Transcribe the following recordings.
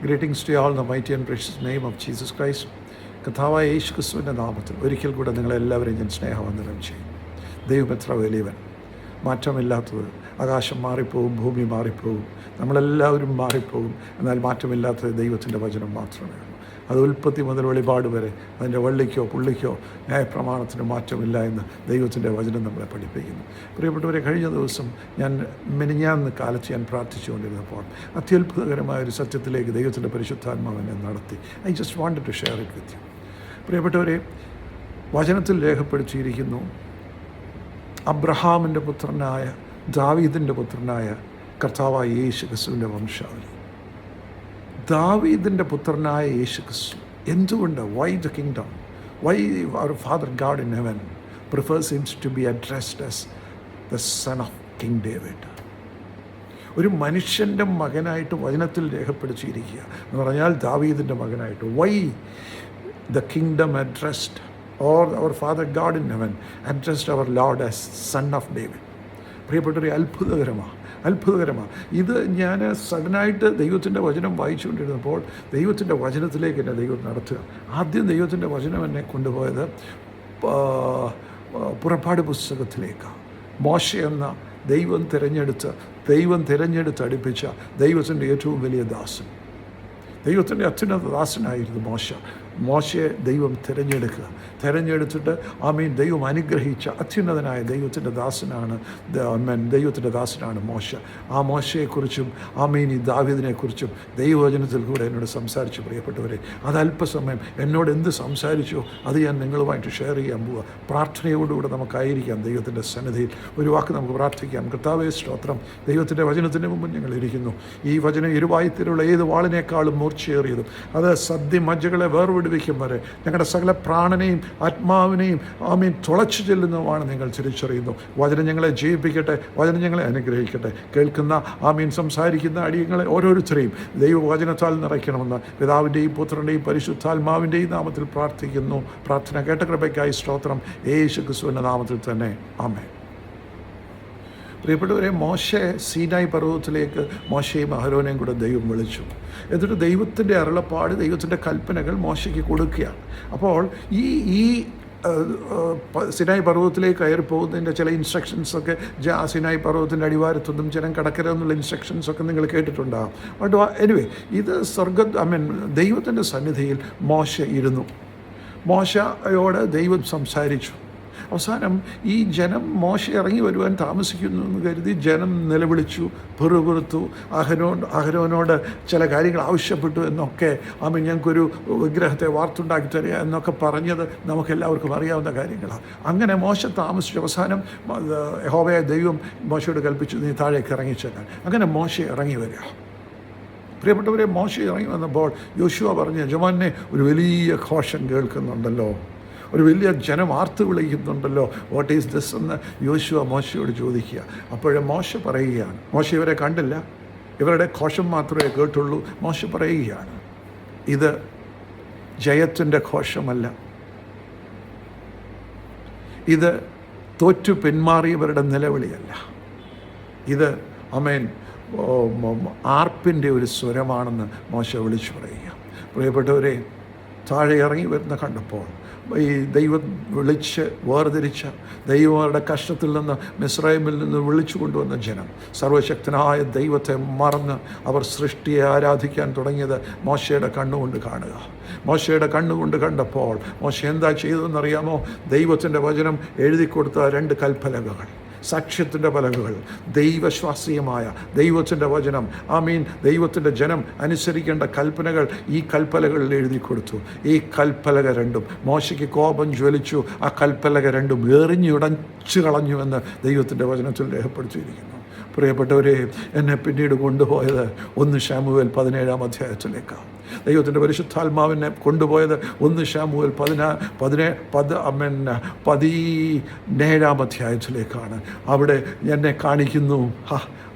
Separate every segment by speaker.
Speaker 1: Greetings to you all in the mighty and precious name of Jesus Christ. കർത്താവായ യേശു ക്രിസ്തുവിൻ്റെ നാമത്തിൽ ഒരിക്കൽ കൂടെ നിങ്ങളെല്ലാവരെയും ഞാൻ സ്നേഹവന്ദനം ചെയ്യും. ദൈവം എത്ര വലിയവൻ, മാറ്റമില്ലാത്തത്. ആകാശം മാറിപ്പോകും, ഭൂമി മാറിപ്പോകും, നമ്മളെല്ലാവരും മാറിപ്പോകും. എന്നാൽ മാറ്റമില്ലാത്തത് ദൈവത്തിൻ്റെ വചനം മാത്രമേ ഉള്ളൂ. അത് ഉൽപ്പത്തി മുതൽ വെളിപാട് വരെ അതിൻ്റെ വള്ളിക്കോ പുള്ളിക്കോ ന്യായപ്രമാണത്തിന് മാറ്റമില്ല എന്ന് ദൈവത്തിൻ്റെ വചനം നമ്മളെ പഠിപ്പിക്കുന്നു. പ്രിയപ്പെട്ടവരെ, കഴിഞ്ഞ ദിവസം മിനിഞ്ഞാന്ന് കാലത്ത് ഞാൻ പ്രാർത്ഥിച്ചുകൊണ്ടിരുന്നപ്പോൾ അത്യത്ഭുതകരമായൊരു സത്യത്തിലേക്ക് ദൈവത്തിൻ്റെ പരിശുദ്ധാത്മാവിനെ നടത്തി. I just wanted to share it with you. പ്രിയപ്പെട്ടവരെ, വചനത്തിൽ രേഖപ്പെടുത്തിയിരിക്കുന്നു, അബ്രഹാമിൻ്റെ പുത്രനായ ദാവീദിൻ്റെ പുത്രനായ കർത്താവായ യേശു ക്രിസ്തുവിൻ്റെ വംശാവലി. ദാവീദിൻ്റെ പുത്രനായ യേശു ക്രിസ്തു എന്തുകൊണ്ട്, why the kingdom, why our father God in heaven prefers hims to be addressed as the son of King David. ഒരു മനുഷ്യൻ്റെ മകനായിട്ട് വചനത്തിൽ രേഖപ്പെടുത്തിയിരിക്കുക എന്ന് പറഞ്ഞാൽ ദാവീദിൻ്റെ മകനായിട്ട്. Why the kingdom addressed or our Father God in heaven addressed our Lord as Son of David. പ്രിയപ്പെട്ടൊരു അത്ഭുതകരമാണ്. ഇത് ഞാൻ സഡനായിട്ട് ദൈവത്തിൻ്റെ വചനം വായിച്ചുകൊണ്ടിരുന്നപ്പോൾ ദൈവത്തിൻ്റെ വചനത്തിലേക്ക് എന്നെ ദൈവം നടത്തുക. ആദ്യം ദൈവത്തിൻ്റെ വചനം എന്നെ കൊണ്ടുപോയത് പുറപ്പാട് പുസ്തകത്തിലേക്കാണ്. മോശ എന്ന ദൈവം തിരഞ്ഞെടുത്ത് അടുപ്പിച്ച ദൈവത്തിൻ്റെ ഏറ്റവും വലിയ ദാസൻ, ദൈവത്തിൻ്റെ അത്യുന്നത ദാസനായിരുന്നു മോശയെ ദൈവം തിരഞ്ഞെടുത്തിട്ട് ദൈവം അനുഗ്രഹിച്ച അത്യുന്നതനായ ദൈവത്തിൻ്റെ ദാസനാണ് മോശ. ആ മോശയെക്കുറിച്ചും ഈ ദാവീദിനെക്കുറിച്ചും ദൈവവചനത്തിൽ കൂടെ എന്നോട് സംസാരിച്ചു. പ്രിയപ്പെട്ടവരെ, അത് അല്പസമയം എന്നോട് എന്ത് സംസാരിച്ചോ അത് ഞാൻ നിങ്ങളുമായിട്ട് ഷെയർ ചെയ്യാൻ പോവുക. പ്രാർത്ഥനയോടുകൂടെ നമുക്കായിരിക്കാം ദൈവത്തിൻ്റെ സന്നിധിയിൽ. ഒരു വാക്ക് നമുക്ക് പ്രാർത്ഥിക്കാം. കർത്താവേ, സ്തോത്രം. ദൈവത്തിൻ്റെ വചനത്തിൻ്റെ മുമ്പ് ഞങ്ങൾ ഇരിക്കുന്നു. ഈ വചനം ഇരുവായുത്തിലുള്ള ഏത് വാളിനേക്കാളും മൂർച്ചയേറിയതും അത് സദ്യമജ്ജകളെ വേർവിടുവിക്കും വരെ ഞങ്ങളുടെ സകല പ്രാണനെയും ആത്മാവിനെയും തുളച്ചു ചെല്ലുന്നതുമാണ് നിങ്ങൾ തിരിച്ചറിയുന്നു. വചനം ഞങ്ങളെ ജീവിപ്പിക്കട്ടെ, വചനം ഞങ്ങളെ അനുഗ്രഹിക്കട്ടെ. കേൾക്കുന്ന സംസാരിക്കുന്ന അടിയങ്ങളെ ഓരോരുത്തരെയും ദൈവവചനത്താൽ നിറയ്ക്കണമെന്ന് പിതാവിൻ്റെയും പുത്രൻ്റെയും പരിശുദ്ധാത്മാവിൻ്റെയും നാമത്തിൽ പ്രാർത്ഥിക്കുന്നു. പ്രാർത്ഥന കേട്ട കൃപയ്ക്കായി സ്തോത്രം. യേശു ക്രിസ്തുവിൻ്റെ നാമത്തിൽ തന്നെ ആമേൻ. പ്രിയപ്പെട്ടവരെ, മോശെ സീനായി പർവ്വതത്തിലേക്ക് മോശയും അഹരോനെയും കൂടെ ദൈവം വിളിച്ചു. എന്നിട്ട് ദൈവത്തിൻ്റെ അരുളപ്പാട്, ദൈവത്തിൻ്റെ കൽപ്പനകൾ മോശയ്ക്ക് കൊടുക്കുകയാണ്. അപ്പോൾ ഈ സിനായി പർവ്വതത്തിലേക്ക് കയറി പോകുന്നതിൻ്റെ ചില ഇൻസ്ട്രക്ഷൻസൊക്കെ സിനായി പർവ്വതത്തിൻ്റെ അടിവാരത്തൊന്നും ജനം കടക്കരുതെന്നുള്ള ഇൻസ്ട്രക്ഷൻസൊക്കെ നിങ്ങൾ കേട്ടിട്ടുണ്ടാകും. ബട്ട് എനിവേ, ഇത് ദൈവത്തിൻ്റെ സന്നിധിയിൽ മോശ ഇരുന്നു. മോശയോട് ദൈവം സംസാരിച്ചു. അവസാനം ഈ ജനം മോശ ഇറങ്ങി വരുവാൻ താമസിക്കുന്നു എന്ന് കരുതി ജനം നിലവിളിച്ചു, പെറുപെറുത്തു, അഹരോനോട് ചില കാര്യങ്ങൾ ആവശ്യപ്പെട്ടു എന്നൊക്കെ. ഞങ്ങൾക്കൊരു വിഗ്രഹത്തെ വാർത്തുണ്ടാക്കി തരിക എന്നൊക്കെ പറഞ്ഞത് നമുക്കെല്ലാവർക്കും അറിയാവുന്ന കാര്യങ്ങളാണ്. അങ്ങനെ മോശ താമസിച്ചു. അവസാനം യഹോവയായ ദൈവം മോശയോട് കൽപ്പിച്ചു, നീ താഴേക്ക് ഇറങ്ങിച്ചേക്കാൻ. അങ്ങനെ മോശ ഇറങ്ങി വരിക. പ്രിയപ്പെട്ടവരെ, മോശ ഇറങ്ങി വന്നപ്പോൾ യോശുവ പറഞ്ഞ, യജമാനെ, ഒരു വലിയ ഘോഷം കേൾക്കുന്നുണ്ടല്ലോ, ഒരു വലിയ ജനം ആർത്ത് വിളിക്കുന്നുണ്ടല്ലോ, വാട്ട് ഈസ് ദിസ് എന്ന് യോശുവ മോശയോട് ചോദിക്കുക. അപ്പോഴേ മോശ പറയുകയാണ്, മോശ ഇവരെ കണ്ടില്ല, ഇവരുടെ ഘോഷം മാത്രമേ കേട്ടുള്ളൂ. മോശ പറയുകയാണ്, ഇത് ജയത്തിൻ്റെ ഘോഷമല്ല, ഇത് തോറ്റു പിന്മാറിയവരുടെ നിലവിളിയല്ല, ഇത് ആർപ്പിൻ്റെ ഒരു സ്വരമാണെന്ന് മോശ വിളിച്ചു പറയുക. പ്രിയപ്പെട്ടവരെ, താഴെ ഇറങ്ങി വരുന്ന കണ്ടപ്പോൾ ഈ ദൈവം വിളിച്ച് വേർതിരിച്ച, ദൈവങ്ങളുടെ കഷ്ടത്തിൽ നിന്ന്, മിസ്രൈമിൽ നിന്ന് വിളിച്ചു കൊണ്ടുവന്ന ജനം സർവശക്തനായ ദൈവത്തെ മറന്ന് അവർ സൃഷ്ടിയെ ആരാധിക്കാൻ തുടങ്ങിയത് മോശയുടെ കണ്ണുകൊണ്ട് കാണുക. മോശയുടെ കണ്ണുകൊണ്ട് കണ്ടപ്പോൾ മോശ എന്താ ചെയ്തതെന്നറിയാമോ? ദൈവത്തിൻ്റെ വചനം എഴുതി കൊടുത്ത 2 കൽപ്പലകകൾ, സാക്ഷ്യത്തിൻ്റെ പലകകൾ, ദൈവശ്വാസീയമായ ദൈവത്തിൻ്റെ വചനം, ദൈവത്തിൻ്റെ ജനം അനുസരിക്കേണ്ട കൽപ്പനകൾ ഈ കൽപ്പലകളിൽ എഴുതി കൊടുത്തു. ഈ കൽപ്പലക 2 മോശയ്ക്ക് കോപം ജ്വലിച്ചു. ആ കൽപ്പലക 2 എറിഞ്ഞുടച്ചു കളഞ്ഞു എന്ന് ദൈവത്തിൻ്റെ വചനത്തിൽ രേഖപ്പെടുത്തിയിരിക്കുന്നു. പ്രിയപ്പെട്ടവരെ, എന്നെ പിന്നീട് കൊണ്ടുപോയത് 1 ശമൂവേൽ 17-ാം അധ്യായത്തിലേക്കാണ്. ദൈവത്തിൻ്റെ പരിശുദ്ധാത്മാവിനെ കൊണ്ടുപോയത് 1 ശമൂവേൽ 17-ാം അധ്യായത്തിലേക്കാണ്. അവിടെ എന്നെ കാണിക്കുന്നു,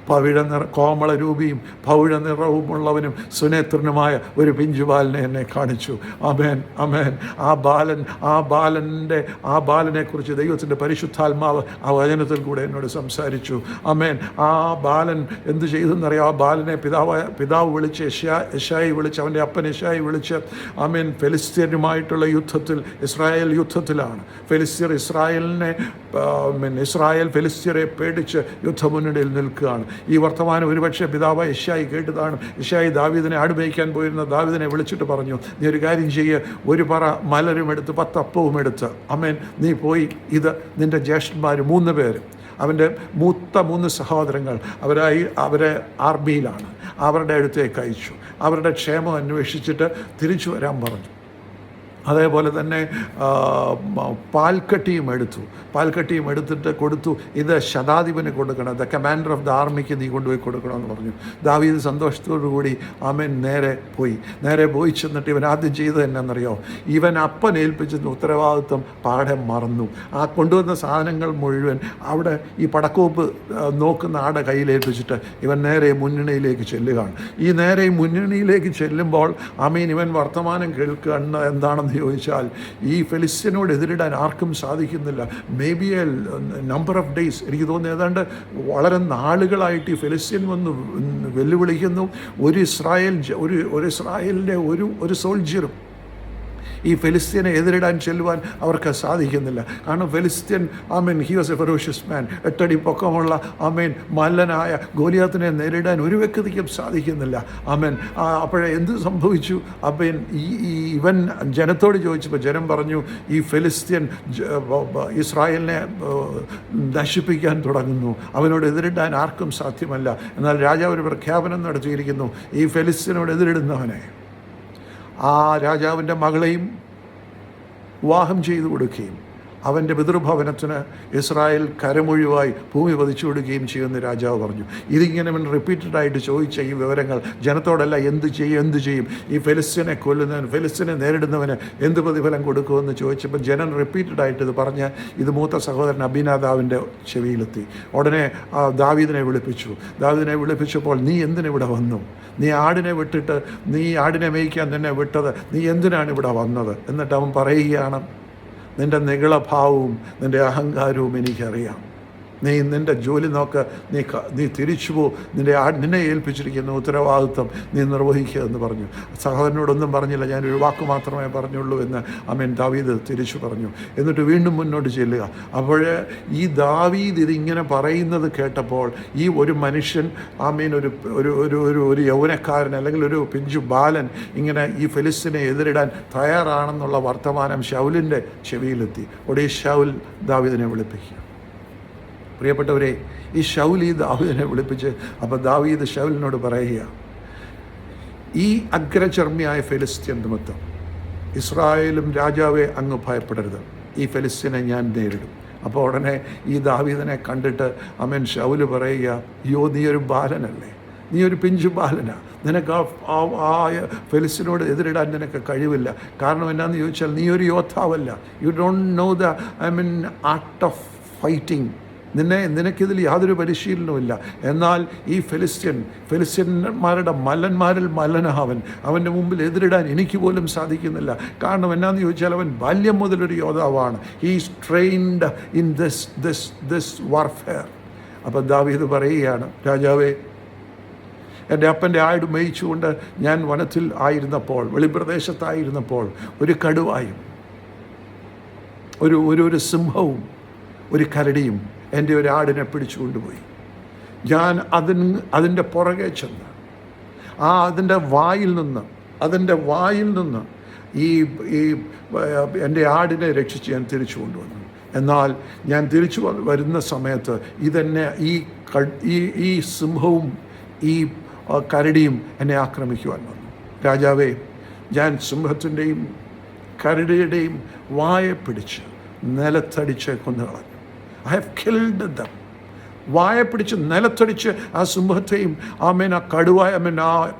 Speaker 1: കോമള രൂപിയും പവിഴ നിറവുമുള്ളവനും സുനേത്രനുമായ ഒരു പിഞ്ചുബാലനെ എന്നെ കാണിച്ചു. അമേൻ, അമേൻ. ആ ബാലനെക്കുറിച്ച് ദൈവത്തിൻ്റെ പരിശുദ്ധാത്മാവ് ആ വചനത്തിൽ കൂടെ എന്നോട് സംസാരിച്ചു. അമേൻ. ആ ബാലൻ എന്ത് ചെയ്തെന്നറിയാം? ആ ബാലനെ പിതാവ് വിളിച്ച് യെശായി വിളിച്ച്, അവൻ്റെ അപ്പൻ യെശായി വിളിച്ച്, അമേൻ, ഫെലിസ്ത്യനുമായിട്ടുള്ള യുദ്ധത്തിൽ, ഇസ്രായേൽ യുദ്ധത്തിലാണ്. ഇസ്രായേൽ ഫെലിസ്ത്യരെ പേടിച്ച് യുദ്ധമുന്നണിയിൽ നിൽക്കുകയാണ്. ഈ വർത്തമാനം ഒരുപക്ഷെ പിതാവ് യെശായി കേട്ടതാണ്. യെശായി ദാവീദിനെ ആടുമേയ്ക്കാൻ പോയിരുന്ന ദാവീദിനെ വിളിച്ചിട്ട് പറഞ്ഞു, നീ ഒരു കാര്യം ചെയ്യുക, ഒരു പറ മലരും എടുത്ത് 10 അപ്പവും എടുത്ത്, അമേൻ, നീ പോയി ഇത് നിൻ്റെ ജ്യേഷ്ഠന്മാർ 3 പേര്, അവൻ്റെ മൂത്ത 3 സഹോദരങ്ങൾ, അവരെ ആർമിയിലാണ്, അവരുടെ അടുത്തേക്ക് അയച്ചു. അവരുടെ ക്ഷേമം അന്വേഷിച്ചിട്ട് തിരിച്ചു വരാൻ പറഞ്ഞു. അതേപോലെ തന്നെ പാൽക്കട്ടിയും എടുത്തിട്ട് കൊടുത്തു. ഇത് ശതാധിപന് കൊടുക്കണം, ദ കമാൻഡർ ഓഫ് ദ ആർമിക്ക് നീ കൊണ്ടുപോയി കൊടുക്കണമെന്ന് പറഞ്ഞു. ദാവീദ് സന്തോഷത്തോടു കൂടി അവൻ നേരെ പോയി ചെന്നിട്ട് ഇവൻ ആദ്യം ചെയ്തത് എന്നാണെന്നറിയോ? ഇവൻ അപ്പൻ ഏൽപ്പിച്ചിരുന്ന ഉത്തരവാദിത്വം പാഠം മറന്നു. ആ കൊണ്ടുവന്ന സാധനങ്ങൾ മുഴുവൻ അവിടെ ഈ പടക്കോപ്പ് നോക്കുന്ന ആടെ കയ്യിലേൽപ്പിച്ചിട്ട് ഇവൻ നേരെ മുന്നണിയിലേക്ക് ചെല്ലുകയാണ്. ഈ നേരെ മുന്നണിയിലേക്ക് ചെല്ലുമ്പോൾ ഇവൻ വർത്തമാനം കേൾക്കുക എന്താണെന്ന് ചോദിച്ചാൽ, ഈ ഫെലിസ്ത്യനോട് എതിരിടാൻ ആർക്കും സാധിക്കുന്നില്ല. May be A number of days, എനിക്ക് തോന്നുന്നു ഏതാണ്ട് വളരെ നാളുകളായിട്ട് ഈ ഫെലിസ്ത്യൻ വന്ന് വെല്ലുവിളിക്കുന്നു. ഒരു ഇസ്രായേലിൻ്റെ ഒരു സോൾജിയറും ഈ ഫെലിസ്ത്യനെ എതിരിടാൻ ചെല്ലുവാൻ അവർക്ക് സാധിക്കുന്നില്ല. കാരണം ഫെലിസ്ത്യൻ ഹി വാസ് എ ഫെറോഷ്യസ് മാൻ, 8 അടി പൊക്കമുള്ള മല്ലനായ ഗോലിയാത്തിനെ നേരിടാൻ ഒരു വ്യക്തിക്കും സാധിക്കുന്നില്ല. അപ്പോഴേ എന്ത് സംഭവിച്ചു? ഇവൻ ജനത്തോട് ചോദിച്ചപ്പോൾ ജനം പറഞ്ഞു, ഈ ഫെലിസ്ത്യൻ ഇസ്രായേലിനെ നശിപ്പിക്കാൻ തുടങ്ങുന്നു, അവനോട് എതിരിടാൻ ആർക്കും സാധ്യമല്ല. എന്നാൽ രാജാവ് ഒരു പ്രഖ്യാപനം നടത്തിയിരിക്കുന്നു, ഈ ഫെലിസ്ത്യനോട് എതിരിടുന്നവനെ ആ രാജാവിൻ്റെ മകളെയും വിവാഹം ചെയ്തു കൊടുക്കുകയും അവൻ്റെ പിതൃഭവനത്തിന് ഇസ്രായേൽ കരമൊഴിവായി ഭൂമി പതിച്ചു കൊടുക്കുകയും ചെയ്യുമെന്ന് രാജാവ് പറഞ്ഞു. ഇതിങ്ങനെ റിപ്പീറ്റഡായിട്ട് ചോദിച്ച ഈ വിവരങ്ങൾ ജനത്തോടല്ല, എന്ത് ചെയ്യും ഈ ഫെലിസ്ത്യനെ കൊല്ലുന്നവന്, ഫെലിസ്ത്യനെ നേരിടുന്നവന് എന്ത് പ്രതിഫലം കൊടുക്കുമെന്ന് ചോദിച്ചപ്പോൾ ജനം റിപ്പീറ്റഡായിട്ട് ഇത് പറഞ്ഞ് ഇത് മൂത്ത സഹോദരൻ അബീനാദാവിൻ്റെ ചെവിയിലെത്തി. ഉടനെ ദാവീദിനെ വിളിപ്പിച്ചപ്പോൾ, നീ എന്തിനിവിടെ വന്നു? നീ ആടിനെ വിട്ടിട്ട്, നീ ആടിനെ മേയ്ക്കാൻ നിന്നെ വിട്ടത്, നീ എന്തിനാണ് ഇവിടെ വന്നത്? എന്നിട്ട് അവൻ പറയുകയാണ്, നിൻ്റെ നിഗളഭാവവും നിൻ്റെ അഹങ്കാരവും എനിക്കറിയാം. നിൻ്റെ ജോലി നോക്ക്, നീ തിരിച്ചു പോ, നിന്നെ ഏൽപ്പിച്ചിരിക്കുന്ന ഉത്തരവാദിത്വം നീ നിർവഹിക്കുക എന്ന് പറഞ്ഞു. സഹോദരനോടൊന്നും പറഞ്ഞില്ല, ഞാനൊരു വാക്ക് മാത്രമേ പറഞ്ഞുള്ളൂ എന്ന് ദാവീദ് തിരിച്ചു പറഞ്ഞു. എന്നിട്ട് വീണ്ടും മുന്നോട്ട് ചെല്ലുക. അപ്പോഴേ ഈ ദാവീദ് ഇതിങ്ങനെ പറയുന്നത് കേട്ടപ്പോൾ ഈ ഒരു മനുഷ്യൻ ഒരു യൗവനക്കാരൻ അല്ലെങ്കിൽ ഒരു പിഞ്ചു ബാലൻ ഇങ്ങനെ ഈ ഫെലിസ്ത്യനെ എതിരിടാൻ തയ്യാറാണെന്നുള്ള വർത്തമാനം ശൗലിൻ്റെ ചെവിയിലെത്തി. ഒടേ ശൗൽ ദാവീദിനെ വിളിപ്പിക്കുക. പ്രിയപ്പെട്ടവരെ, ഈ ശൗൽ ദാവീദിനെ വിളിപ്പിച്ച് അപ്പോൾ ദാവീദ് ശൗലിനോട് പറയുക, ഈ അഗ്രചർമ്മിയായ ഫെലിസ്ത്യൻ നിമിത്തം ഇസ്രായേലും രാജാവെ അങ്ങ് ഭയപ്പെടരുത്, ഈ ഫെലിസ്ത്യനെ ഞാൻ നേരിടും. അപ്പോൾ ഉടനെ ഈ ദാവീദിനെ കണ്ടിട്ട് ശൗൽ പറയുക, അയ്യോ, നീ ഒരു ബാലനല്ലേ, നീ ഒരു പിഞ്ചു ബാലനാ, നിനക്ക് ആ ഫെലിസ്ത്യനോട് എതിരിടാൻ നിനക്ക് കഴിവില്ല. കാരണം എന്നാന്ന് ചോദിച്ചാൽ, നീ ഒരു യോദ്ധാവല്ല, you don't know the art of fighting. നിനക്കിതിൽ യാതൊരു പരിശീലനവുമില്ല. എന്നാൽ ഈ ഫെലിസ്ത്യന്മാരുടെ മല്ലന്മാരിൽ മല്ലനാവൻ, അവൻ്റെ മുമ്പിൽ എതിരിടാൻ എനിക്ക് പോലും സാധിക്കുന്നില്ല. കാരണം എന്നാന്ന് ചോദിച്ചാൽ, അവൻ ബാല്യം മുതലൊരു യോദ്ധാവാണ്. He's trained in this warfare. അപ്പം ദാവീദ് പറയുകയാണ്, രാജാവേ, എൻ്റെ അപ്പൻ്റെ ആട് മേയിച്ചുകൊണ്ട് ഞാൻ വനത്തിൽ ആയിരുന്നപ്പോൾ, വെളിപ്രദേശത്തായിരുന്നപ്പോൾ, ഒരു കടുവായും ഒരു സിംഹവും ഒരു കരടിയും എൻ്റെ ഒരു ആടിനെ പിടിച്ചു കൊണ്ടുപോയി. ഞാൻ അതിൻ്റെ പുറകെ ചെന്ന് അതിൻ്റെ വായിൽ നിന്ന് ഈ എൻ്റെ ആടിനെ രക്ഷിച്ച് ഞാൻ തിരിച്ചു കൊണ്ടുവന്നു. എന്നാൽ ഞാൻ തിരിച്ചു വരുന്ന സമയത്ത് ഇതെന്നെ ഈ സിംഹവും ഈ കരടിയും എന്നെ ആക്രമിക്കുവാൻ വന്നു. രാജാവേ, ഞാൻ സിംഹത്തിൻ്റെയും കരടിയുടെയും വായെ പിടിച്ച് നിലത്തടിച്ച് കൊന്നുകളഞ്ഞു. I have killed them. വായ പിടിച്ച് നിലത്തടിച്ച് ആ സിംഹത്തെയും ആ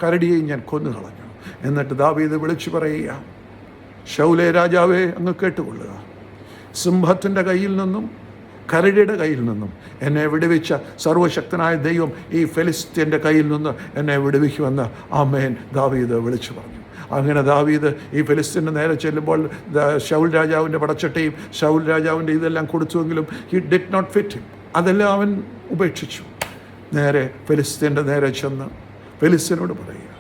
Speaker 1: കരടിയെയും ഞാൻ കൊന്നുകളഞ്ഞു. എന്നിട്ട് ദാവീദ് വിളിച്ചു പറയുക, ശൗലേ രാജാവേ, അങ്ങ് കേട്ടുകൊള്ളുക, സിംഹത്തിൻ്റെ കയ്യിൽ നിന്നും കരടിയുടെ കയ്യിൽ നിന്നും എന്നെ വിടുവിച്ച സർവശക്തനായ ദൈവം ഈ ഫെലിസ്ത്യൻ്റെ കയ്യിൽ നിന്ന് എന്നെ വിടുവിക്കുമെന്ന് ആമേൻ ദാവീദ് വിളിച്ചു പറഞ്ഞു. അങ്ങനെ ദാവീദ് ഈ ഫെലിസ്ത്യൻ്റെ നേരെ ചെല്ലുമ്പോൾ ശൗൽ രാജാവിൻ്റെ പടച്ചട്ടയും ശൗൽ രാജാവിൻ്റെ ഇതെല്ലാം കൊടുത്തുവെങ്കിലും he did not fit him. അതെല്ലാം അവൻ ഉപേക്ഷിച്ചു. നേരെ ഫെലിസ്ത്യൻ്റെ നേരെ ചെന്ന് ഫെലിസ്ത്യനോട് പറയുക,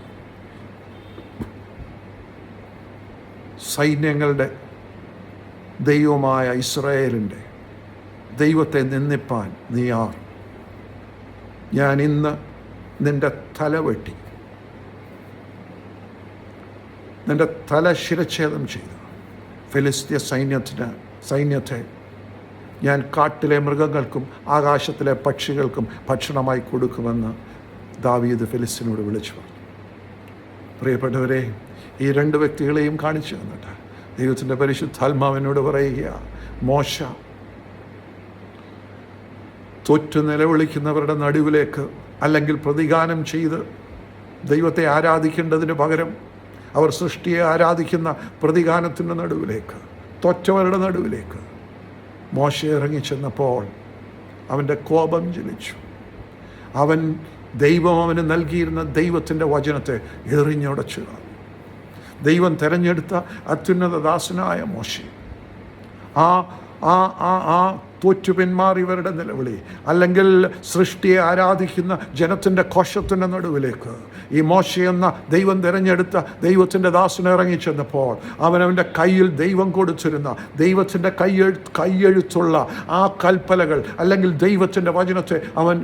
Speaker 1: സൈന്യങ്ങളുടെ ദൈവമായ ഇസ്രായേലിൻ്റെ ദൈവത്തെ നിന്ദിപ്പാൻ നീ ആർ? ഞാൻ ഇന്ന് നിൻ്റെ തല വെട്ടി, നിൻ്റെ തല ശിരച്ഛേദം ചെയ്തു. ഫെലിസ്ത്യ സൈന്യത്തെ ഞാൻ കാട്ടിലെ മൃഗങ്ങൾക്കും ആകാശത്തിലെ പക്ഷികൾക്കും ഭക്ഷണമായി കൊടുക്കുമെന്ന് ദാവീദ് ഫെലിസ്ത്യനോട് വിളിച്ചു പറഞ്ഞു. പ്രിയപ്പെട്ടവരെ, ഈ രണ്ട് വ്യക്തികളെയും കാണിച്ചു തന്നിട്ട് ദൈവത്തിൻ്റെ പരിശുദ്ധാത്മാവിനോട് പറയുക, മോശ തോറ്റു നിലവിളിക്കുന്നവരുടെ നടുവിലേക്ക്, അല്ലെങ്കിൽ പ്രതിഗാനം ചെയ്ത് ദൈവത്തെ ആരാധിക്കേണ്ടതിന് പകരം അവർ സൃഷ്ടിയെ ആരാധിക്കുന്ന പ്രതിഗാനത്തിൻ്റെ നടുവിലേക്ക്, തോറ്റവരുടെ നടുവിലേക്ക് മോശ ഇറങ്ങിച്ചെന്നപ്പോൾ അവൻ്റെ കോപം ജ്വലിച്ചു. അവൻ ദൈവം അവന് നൽകിയിരുന്ന ദൈവത്തിൻ്റെ വചനത്തെ എറിഞ്ഞുടച്ചു. ദൈവം തിരഞ്ഞെടുത്ത അത്യുന്നത ദാസനായ മോശെ ആ തോറ്റു പിന്മാറിയവരുടെ നിലവിളി, അല്ലെങ്കിൽ സൃഷ്ടിയെ ആരാധിക്കുന്ന ജനത്തിൻ്റെ കോശത്തിൻ്റെ നടുവിലേക്ക് ഈ മോശ എന്ന ദൈവം തിരഞ്ഞെടുത്ത ദൈവത്തിൻ്റെ ദാസനെ ഇറങ്ങിച്ചെന്നപ്പോൾ അവനവൻ്റെ കയ്യിൽ ദൈവം കൊടുത്തിരുന്ന ദൈവത്തിൻ്റെ കയ്യെഴുത്തുള്ള ആ കൽപ്പലകൾ, അല്ലെങ്കിൽ ദൈവത്തിൻ്റെ വചനത്തെ അവൻ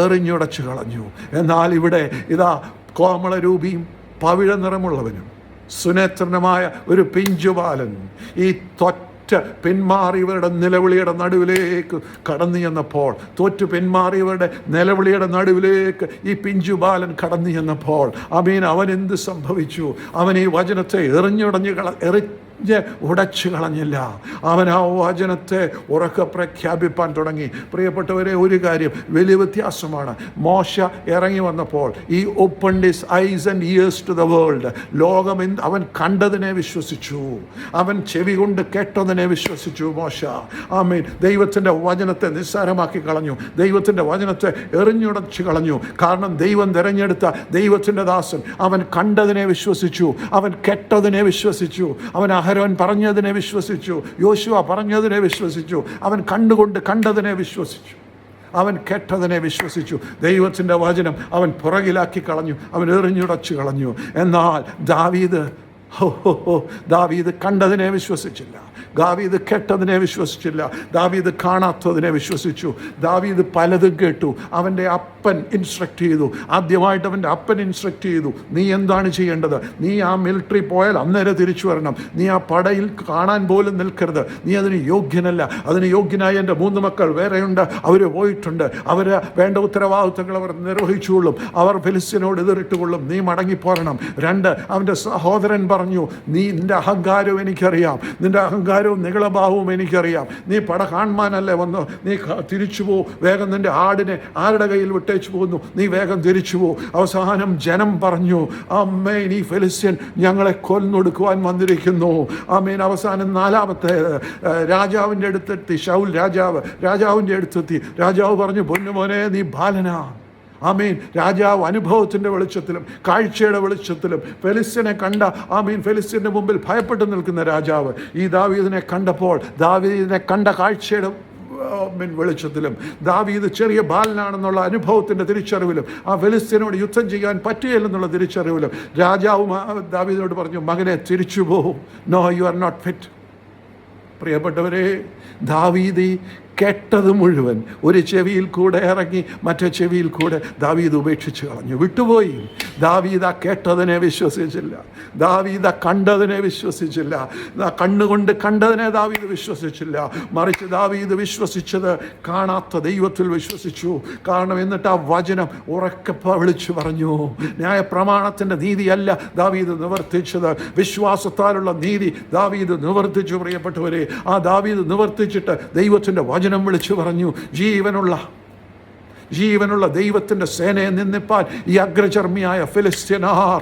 Speaker 1: എറിഞ്ഞുടച്ചു കളഞ്ഞു. എന്നാൽ ഇവിടെ ഇതാ കോമളരൂപിയും പവിഴ നിറമുള്ളവനും സുനേത്രനുമായ ഒരു പിഞ്ചുബാലൻ ഈ പിന്മാറിയവരുടെ നിലവിളിയുടെ നടുവിലേക്ക് കടന്നു ചെന്നപ്പോൾ, തോറ്റു പിന്മാറിയവരുടെ നിലവിളിയുടെ നടുവിലേക്ക് ഈ പിഞ്ചുബാലൻ കടന്നു ചെന്നപ്പോൾ അവൻ എന്ത് സംഭവിച്ചു? അവൻ ഈ വചനത്തെ ഉടച്ചു കളഞ്ഞില്ല. അവൻ ആ വചനത്തെ ഉറക്കെ പ്രഖ്യാപിപ്പാൻ തുടങ്ങി. പ്രിയപ്പെട്ടവരെ, ഒരു കാര്യം വലിയ വ്യത്യാസമാണ്. മോശ ഇറങ്ങി വന്നപ്പോൾ he opened his eyes and ears to the world. ലോകം അവൻ കണ്ടതിനെ വിശ്വസിച്ചു, അവൻ ചെവി കൊണ്ട് കേട്ടതിനെ വിശ്വസിച്ചു. മോശ ആമേൻ ദൈവത്തിൻ്റെ വചനത്തെ നിസ്സാരമാക്കി കളഞ്ഞു, ദൈവത്തിൻ്റെ വചനത്തെ എറിഞ്ഞുടച്ചു കളഞ്ഞു. കാരണം ദൈവം തിരഞ്ഞെടുത്ത ദൈവത്തിൻ്റെ ദാസൻ അവൻ കണ്ടതിനെ വിശ്വസിച്ചു, അവൻ കേട്ടതിനെ വിശ്വസിച്ചു, അവൻ അഹരോൻ പറഞ്ഞതിനെ വിശ്വസിച്ചു, യോശുവ പറഞ്ഞതിനെ വിശ്വസിച്ചു, അവൻ കണ്ടുകൊണ്ട് കണ്ടതിനെ വിശ്വസിച്ചു, അവൻ കേട്ടതിനെ വിശ്വസിച്ചു. ദൈവത്തിൻ്റെ വചനം അവൻ പുറകിലാക്കി കളഞ്ഞു, അവൻ എറിഞ്ഞുടച്ചു കളഞ്ഞു. എന്നാൽ ദാവീദ് കണ്ടതിനെ വിശ്വസിച്ചില്ല, ദാവീദ് കേട്ടതിനെ വിശ്വസിച്ചില്ല, ദാവീദ് കാണാത്തതിനെ വിശ്വസിച്ചു. ദാവീദ് പലതും കേട്ടു. അവൻ്റെ അപ്പൻ ഇൻസ്ട്രക്റ്റ് ചെയ്തു. ആദ്യമായിട്ട് അവൻ്റെ അപ്പൻ ഇൻസ്ട്രക്റ്റ് ചെയ്തു, നീ എന്താണ് ചെയ്യേണ്ടത്? നീ ആ മിലിറ്ററി പോയാൽ അന്നേരം തിരിച്ചു വരണം, നീ ആ പടയിൽ കാണാൻ പോലും നിൽക്കരുത്, നീ അതിന് യോഗ്യനല്ല. അതിന് യോഗ്യനായ എൻ്റെ 3 മക്കൾ വേറെയുണ്ട്, അവർ പോയിട്ടുണ്ട്, അവർ വേണ്ട ഉത്തരവാദിത്തങ്ങൾ അവർ നിർവഹിച്ചുകൊള്ളും, അവർ ഫെലിസ്ത്യനോട് എതിരിട്ടുകൊള്ളും, നീ മടങ്ങിപ്പോരണം. 2, അവൻ്റെ സഹോദരൻ പറഞ്ഞു, നിൻ്റെ അഹങ്കാരവും എനിക്കറിയാം, നിൻ്റെ അഹങ്കാരവും നികളഭാവവും എനിക്കറിയാം, നീ പട കാണാനല്ലേ വന്നു, നീ തിരിച്ചു പോ, വേഗം നിൻ്റെ ആടിനെ ആരുടെ കയ്യിൽ വിട്ടേച്ചു പോകുന്നു, നീ വേഗം തിരിച്ചു പോ. അവസാനം ജനം പറഞ്ഞു, അമ്മേൻ ഈ ഫെലിസ്ത്യൻ ഞങ്ങളെ കൊന്നൊടുക്കുവാൻ വന്നിരിക്കുന്നു. അമ്മേൻ അവസാനം 4-ാമത്തെ രാജാവിൻ്റെ അടുത്തെത്തി. ശൗൽ രാജാവിൻ്റെ അടുത്തെത്തി. രാജാവ് പറഞ്ഞു, പൊന്നുമോനെ നീ ബാലനാ. ആമീൻ. രാജാവ് അനുഭവത്തിൻ്റെ വെളിച്ചത്തിലും കാഴ്ചയുടെ വെളിച്ചത്തിലും ഫെലിസ്ത്യനെ കണ്ട ഫെലിസ്ത്യൻ്റെ മുമ്പിൽ ഭയപ്പെട്ടു നിൽക്കുന്ന രാജാവ് ഈ ദാവീദിനെ കണ്ടപ്പോൾ, ദാവീദിനെ കണ്ട കാഴ്ചയുടെ വെളിച്ചത്തിലും ദാവീദ് ചെറിയ ബാലനാണെന്നുള്ള അനുഭവത്തിൻ്റെ തിരിച്ചറിവിലും ആ ഫെലിസ്ത്യനോട് യുദ്ധം ചെയ്യാൻ പറ്റുകയില്ലെന്നുള്ള തിരിച്ചറിവിലും രാജാവ് ദാവീദിനോട് പറഞ്ഞു, മകനെ തിരിച്ചു പോകും, no you are not fit. പ്രിയപ്പെട്ടവരെ, ദാവീദ് കേട്ടത് മുഴുവൻ ഒരു ചെവിയിൽ കൂടെ ഇറങ്ങി മറ്റേ ചെവിയിൽ കൂടെ ദാവീദ് ഉപേക്ഷിച്ച് കളഞ്ഞു, വിട്ടുപോയി. ദാവീദ് കേട്ടതിനെ വിശ്വസിച്ചില്ല, ദാവീദ് കണ്ടതിനെ വിശ്വസിച്ചില്ല, കണ്ണുകൊണ്ട് കണ്ടതിനെ ദാവീദ് വിശ്വസിച്ചില്ല. മറിച്ച് ദാവീദ് വിശ്വസിച്ചത് കാണാത്ത ദൈവത്തിൽ വിശ്വസിച്ചു. കാരണം എന്നിട്ട് ആ വചനം ഉറക്കെ വിളിച്ചു പറഞ്ഞു. ന്യായപ്രമാണത്തിൻ്റെ നീതിയല്ല ദാവീദ് നിവർത്തിച്ചത്, വിശ്വാസത്താലുള്ള നീതി ദാവീദ് നിവർത്തിച്ചു. പ്രിയപ്പെട്ടവരെ, ആ ദാവീദ് നിവർത്തിച്ചിട്ട് ദൈവത്തിൻ്റെ വചനം വിളിച്ചു പറഞ്ഞു, ജീവനുള്ള ദൈവത്തിൻ്റെ സേനയെ നിന്നിപ്പാൻ ഈ അഗ്രചർമ്മിയായ ഫെലിസ്ത്യനാർ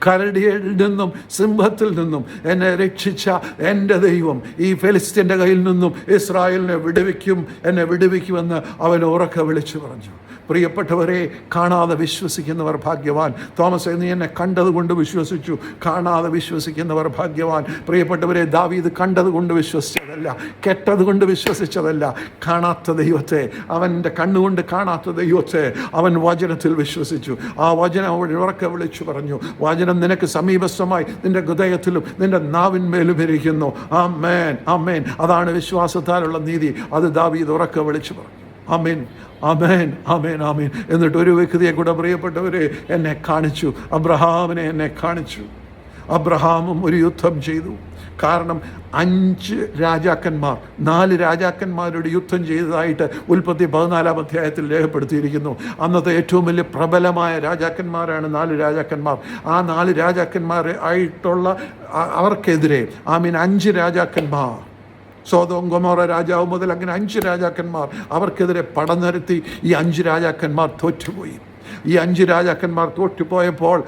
Speaker 1: കരടിയിൽ നിന്നും സിംഹത്തിൽ നിന്നും എന്നെ രക്ഷിച്ച എൻ്റെ ദൈവം ഈ ഫെലിസ്ത്യൻ്റെ കയ്യിൽ നിന്നും ഇസ്രായേലിനെ എന്നെ വിടുവിക്കുമെന്ന് അവൻ ഉറക്കെ വിളിച്ചു പറഞ്ഞു. പ്രിയപ്പെട്ടവരെ, കാണാതെ വിശ്വസിക്കുന്നവർ ഭാഗ്യവാൻ. തോമസ്, നീ എന്നെ കണ്ടതുകൊണ്ട് വിശ്വസിച്ചു. കാണാതെ വിശ്വസിക്കുന്നവർ ഭാഗ്യവാൻ. പ്രിയപ്പെട്ടവരെ, ദാവീദ് കണ്ടതുകൊണ്ട് വിശ്വസിച്ചതല്ല, കേട്ടതുകൊണ്ട് വിശ്വസിച്ചതല്ല. കാണാത്ത ദൈവത്തെ, അവൻ്റെ കണ്ണുകൊണ്ട് കാണാത്ത ദൈവത്തെ അവൻ വചനത്തിൽ വിശ്വസിച്ചു. ആ വചനം അവൻ ഉറക്കെ വിളിച്ചു പറഞ്ഞു. വചനം നിനക്ക് സമീപസ്ഥമായി നിന്റെ ഹൃദയത്തിലും നിന്റെ നാവിന്മേലും ഇരിക്കുന്നു. ആമേൻ, ആമേൻ. അതാണ് വിശ്വാസത്താലുള്ള നീതി. അത് ദാവീദ് ഉറക്കെ വിളിച്ചു പറഞ്ഞു. ആമേൻ, ആമേൻ, ആമേൻ, ആമേൻ. എന്നിട്ട് ഒരു വ്യക്തിയെ കൂടെ പ്രിയപ്പെട്ടവരെ എന്നെ കാണിച്ചു. അബ്രഹാമിനെ എന്നെ കാണിച്ചു. അബ്രഹാമും ഒരു യുദ്ധം ചെയ്തു. കാരണം 5 രാജാക്കന്മാർ 4 രാജാക്കന്മാരോട് യുദ്ധം ചെയ്തതായിട്ട് ഉൽപ്പത്തി 14-ാം അധ്യായത്തിൽ രേഖപ്പെടുത്തിയിരിക്കുന്നു. അന്നത്തെ ഏറ്റവും വലിയ പ്രബലമായ രാജാക്കന്മാരാണ് 4 രാജാക്കന്മാർ. ആ 4 രാജാക്കന്മാരെ ആയിട്ടുള്ള അവർക്കെതിരെ 5 രാജാക്കന്മാർ, സോദോം ഗൊമോറ രാജാവ് മുതൽ അങ്ങനെ 5 രാജാക്കന്മാർ അവർക്കെതിരെ പടനിരത്തി. ഈ 5 രാജാക്കന്മാർ തോറ്റുപോയി. ഈ 5 രാജാക്കന്മാർ തോറ്റുപോയപ്പോൾ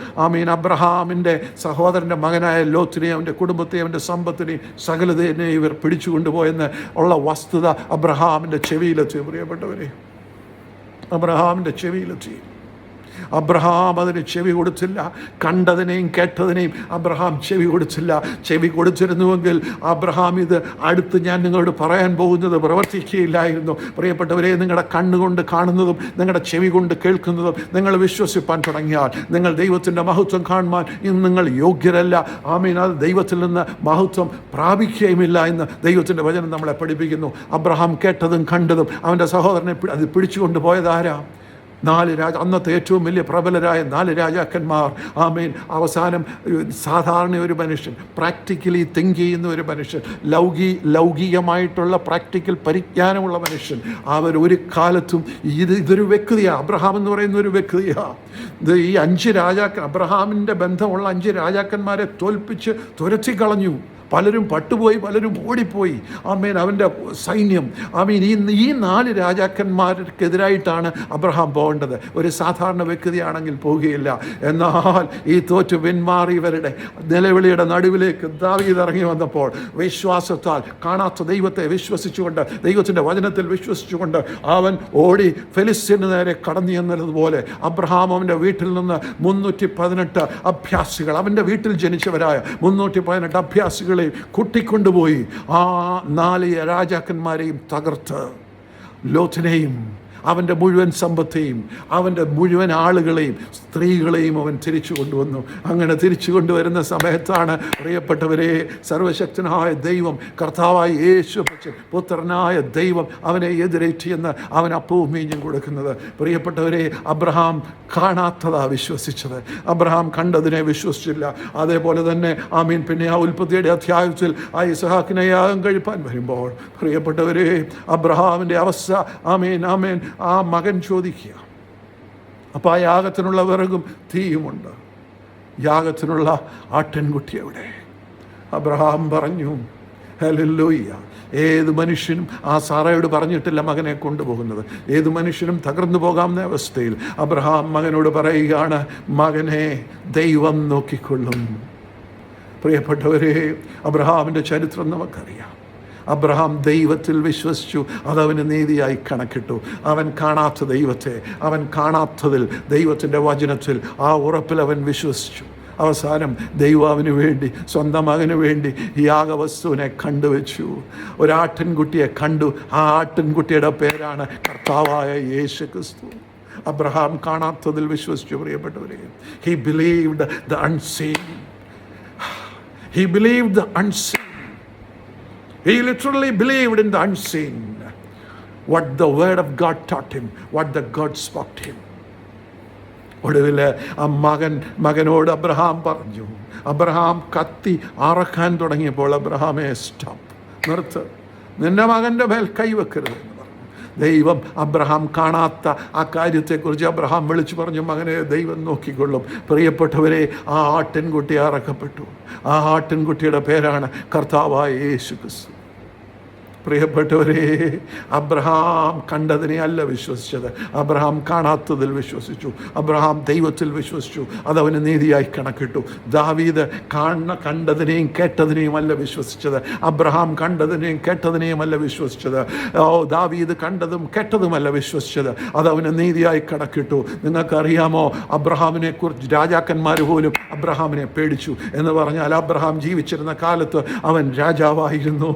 Speaker 1: അബ്രഹാമിൻ്റെ സഹോദരൻ്റെ മകനായ ലോത്തിനെയും അവൻ്റെ കുടുംബത്തെയും അവൻ്റെ സമ്പത്തിനെയും സകലതയെയും ഇവർ പിടിച്ചുകൊണ്ടുപോയെന്ന് ഉള്ള വസ്തുത അബ്രഹാമിൻ്റെ ചെവിയിലെത്തി. പ്രിയപ്പെട്ടവരെ, അബ്രഹാമിൻ്റെ ചെവിയിലെത്തി. അബ്രഹാം അതിന് ചെവി കൊടുത്തില്ല. കണ്ടതിനെയും കേട്ടതിനെയും അബ്രഹാം ചെവി കൊടുത്തില്ല. ചെവി കൊടുത്തിരുന്നുവെങ്കിൽ അബ്രഹാം ഇത് അടുത്ത് ഞാൻ നിങ്ങളോട് പറയാൻ പോകുന്നത് പ്രവർത്തിക്കുകയില്ലായിരുന്നു. പ്രിയപ്പെട്ടവരെ, നിങ്ങളുടെ കണ്ണുകൊണ്ട് കാണുന്നതും നിങ്ങളുടെ ചെവി കൊണ്ട് കേൾക്കുന്നതും നിങ്ങൾ വിശ്വസിപ്പാൻ തുടങ്ങിയാൽ നിങ്ങൾ ദൈവത്തിൻ്റെ മഹത്വം കാണുവാൻ ഇന്ന് നിങ്ങൾ യോഗ്യരല്ല. അത് ദൈവത്തിൽ നിന്ന് മഹത്വം പ്രാപിക്കുകയുമില്ല എന്ന് ദൈവത്തിൻ്റെ വചനം നമ്മളെ പഠിപ്പിക്കുന്നു. അബ്രഹാം കേട്ടതും കണ്ടതും അവൻ്റെ സഹോദരനെ അത് പിടിച്ചുകൊണ്ട് പോയതാരാ? 4 അന്നത്തെ ഏറ്റവും വലിയ പ്രബലരായ 4 രാജാക്കന്മാർ. അവസാനം സാധാരണ ഒരു മനുഷ്യൻ, പ്രാക്ടിക്കലി തിങ്ക് ചെയ്യുന്ന ഒരു മനുഷ്യൻ, ലൗകികമായിട്ടുള്ള പ്രാക്ടിക്കൽ പരിജ്ഞാനമുള്ള മനുഷ്യൻ, അവർ ഒരു കാലത്തും ഇതൊരു വ്യക്തിയാണ്. അബ്രഹാം എന്ന് പറയുന്ന ഒരു വ്യക്തിയാണ്. ഈ 5 അബ്രഹാമിൻ്റെ ബന്ധമുള്ള 5 രാജാക്കന്മാരെ തോൽപ്പിച്ച് തുരത്തിക്കളഞ്ഞു. പലരും പട്ടുപോയി, പലരും ഓടിപ്പോയി. അവൻ്റെ സൈന്യം ഈ 4 രാജാക്കന്മാർക്കെതിരായിട്ടാണ് അബ്രഹാം പോകേണ്ടത്. ഒരു സാധാരണ വ്യക്തിയാണെങ്കിൽ പോവുകയില്ല. എന്നാൽ ഈ തോറ്റു പിന്മാറിയവരുടെ നിലവിളിയുടെ നടുവിലേക്ക് ദാവീദ് ഇറങ്ങി വന്നപ്പോൾ വിശ്വാസത്താൽ കാണാത്ത ദൈവത്തെ വിശ്വസിച്ചുകൊണ്ട്, ദൈവത്തിൻ്റെ വചനത്തിൽ വിശ്വസിച്ചുകൊണ്ട് അവൻ ഓടി ഫെലിസ്ത്യന് നേരെ കടന്നു എന്നതുപോലെ അബ്രഹാം അവൻ്റെ വീട്ടിൽ നിന്ന് 318 അഭ്യാസികൾ, അവൻ്റെ വീട്ടിൽ ജനിച്ചവരായ 318 അഭ്യാസികൾ കൂട്ടിക്കൊണ്ടുപോയി ആ 4 രാജാക്കന്മാരെയും തകർത്ത് ലോത്തിനെയും അവൻ്റെ മുഴുവൻ സമ്പത്തെയും അവൻ്റെ മുഴുവൻ ആളുകളെയും സ്ത്രീകളെയും അവൻ തിരിച്ചു കൊണ്ടുവന്നു. അങ്ങനെ തിരിച്ചു കൊണ്ടുവരുന്ന സമയത്താണ് പ്രിയപ്പെട്ടവരെ, സർവശക്തനായ ദൈവം, കർത്താവായ യേശു പുത്രനായ ദൈവം അവനെ എതിരേറ്റിയെന്ന് അവൻ അപ്പവും മീഞ്ഞും കൊടുക്കുന്നത്. പ്രിയപ്പെട്ടവരെ, അബ്രഹാം കാണാത്തതാ വിശ്വസിച്ചത്. അബ്രഹാം കണ്ടതിനെ വിശ്വസിച്ചില്ല. അതേപോലെ തന്നെ പിന്നെ ആ ഉൽപ്പത്തിയുടെ അധ്യായത്തിൽ ആ ഇസ്ഹാക്കിനെ യാഗം കഴിപ്പാൻ വരുമ്പോൾ പ്രിയപ്പെട്ടവരെ, അബ്രഹാമിൻ്റെ അവസ്ഥ ആ മകൻ ചോദിക്കുക. അപ്പോൾ ആ യാഗത്തിനുള്ള വിറകും തീയുമുണ്ട്. യാഗത്തിനുള്ള ആട്ടിൻകുട്ടി എവിടെ? അബ്രഹാം പറഞ്ഞു, ഹല്ലേലൂയ. ഏത് മനുഷ്യനും ആ സാറയോട് പറഞ്ഞിട്ടില്ല മകനെ കൊണ്ടുപോകുന്നത്. ഏത് മനുഷ്യനും തകർന്നു പോകാവുന്ന അവസ്ഥയിൽ അബ്രഹാം മകനോട് പറയുകയാണ്, മകനെ ദൈവം നോക്കിക്കൊള്ളും. പ്രിയപ്പെട്ടവരെ, അബ്രഹാമിൻ്റെ ചരിത്രം നമുക്കറിയാം. അബ്രഹാം ദൈവത്തിൽ വിശ്വസിച്ചു, അതവന് നീതിയായി കണക്കിട്ടു. അവൻ കാണാത്ത ദൈവത്തെ, അവൻ കാണാത്തതിൽ ദൈവത്തിൻ്റെ വചനത്തിൽ ആ ഉറപ്പിൽ അവൻ വിശ്വസിച്ചു. അവസാനം ദൈവം അവന് വേണ്ടി, സ്വന്തം മകന് വേണ്ടി യാഗവസ്തുവിനെ കണ്ടുവച്ചു. ഒരാട്ടിൻകുട്ടിയെ കണ്ടു. ആ ആട്ടിൻകുട്ടിയുടെ പേരാണ് കർത്താവായ യേശു ക്രിസ്തു. അബ്രഹാം കാണാത്തതിൽ വിശ്വസിച്ചു. പ്രിയപ്പെട്ടവരെ, he believed the unseen. He believed the unseen. He literally believed in the unseen. What the word of God taught him, what the God spoke to him. ഒടുവിൽ ആ മകനോട് അബ്രഹാം പറഞ്ഞു. അബ്രഹാം കത്തി അറക്കാൻ തുടങ്ങിയപ്പോൾ അബ്രഹാമേ, സ്റ്റോപ്പ്, നിർത്ത്, നിന്റെ മകൻ്റെ മേൽ കൈവെക്കരുത് എന്ന് പറഞ്ഞു. ദൈവം അബ്രഹാം കാണാത്ത ആ കാര്യത്തെക്കുറിച്ച് അബ്രഹാം വിളിച്ചു പറഞ്ഞു, മകനെ ദൈവം നോക്കിക്കൊള്ളും. പ്രിയപ്പെട്ടവരെ, ആ ആട്ടിൻകുട്ടി അറക്കപ്പെട്ടു. ആ ആട്ടിൻകുട്ടിയുടെ പേരാണ് കർത്താവായ യേശു ക്രിസ്തു. പ്രിയപ്പെട്ടവരെ, അബ്രഹാം കണ്ടതിനെ അല്ല വിശ്വസിച്ചത്, അബ്രഹാം കാണാത്തതിൽ വിശ്വസിച്ചു. അബ്രഹാം ദൈവത്തിൽ വിശ്വസിച്ചു, അതവന് നീതിയായി കണക്കിട്ടു. ദാവീദ് കണ്ടതിനെയും കേട്ടതിനെയും അല്ല വിശ്വസിച്ചത്, അബ്രഹാം കണ്ടതിനെയും കേട്ടതിനെയും അല്ല വിശ്വസിച്ചത്. ദാവീദ് കണ്ടതും കേട്ടതുമല്ല വിശ്വസിച്ചത്, അതവന് നീതിയായി കണക്കിട്ടു. നിങ്ങൾക്കറിയാമോ, അബ്രഹാമിനെ കുറിച്ച് രാജാക്കന്മാർ പോലും അബ്രഹാമിനെ പേടിച്ചു. എന്ന് പറഞ്ഞാൽ അബ്രഹാം ജീവിച്ചിരുന്ന കാലത്ത് അവൻ രാജാവായിരുന്നു,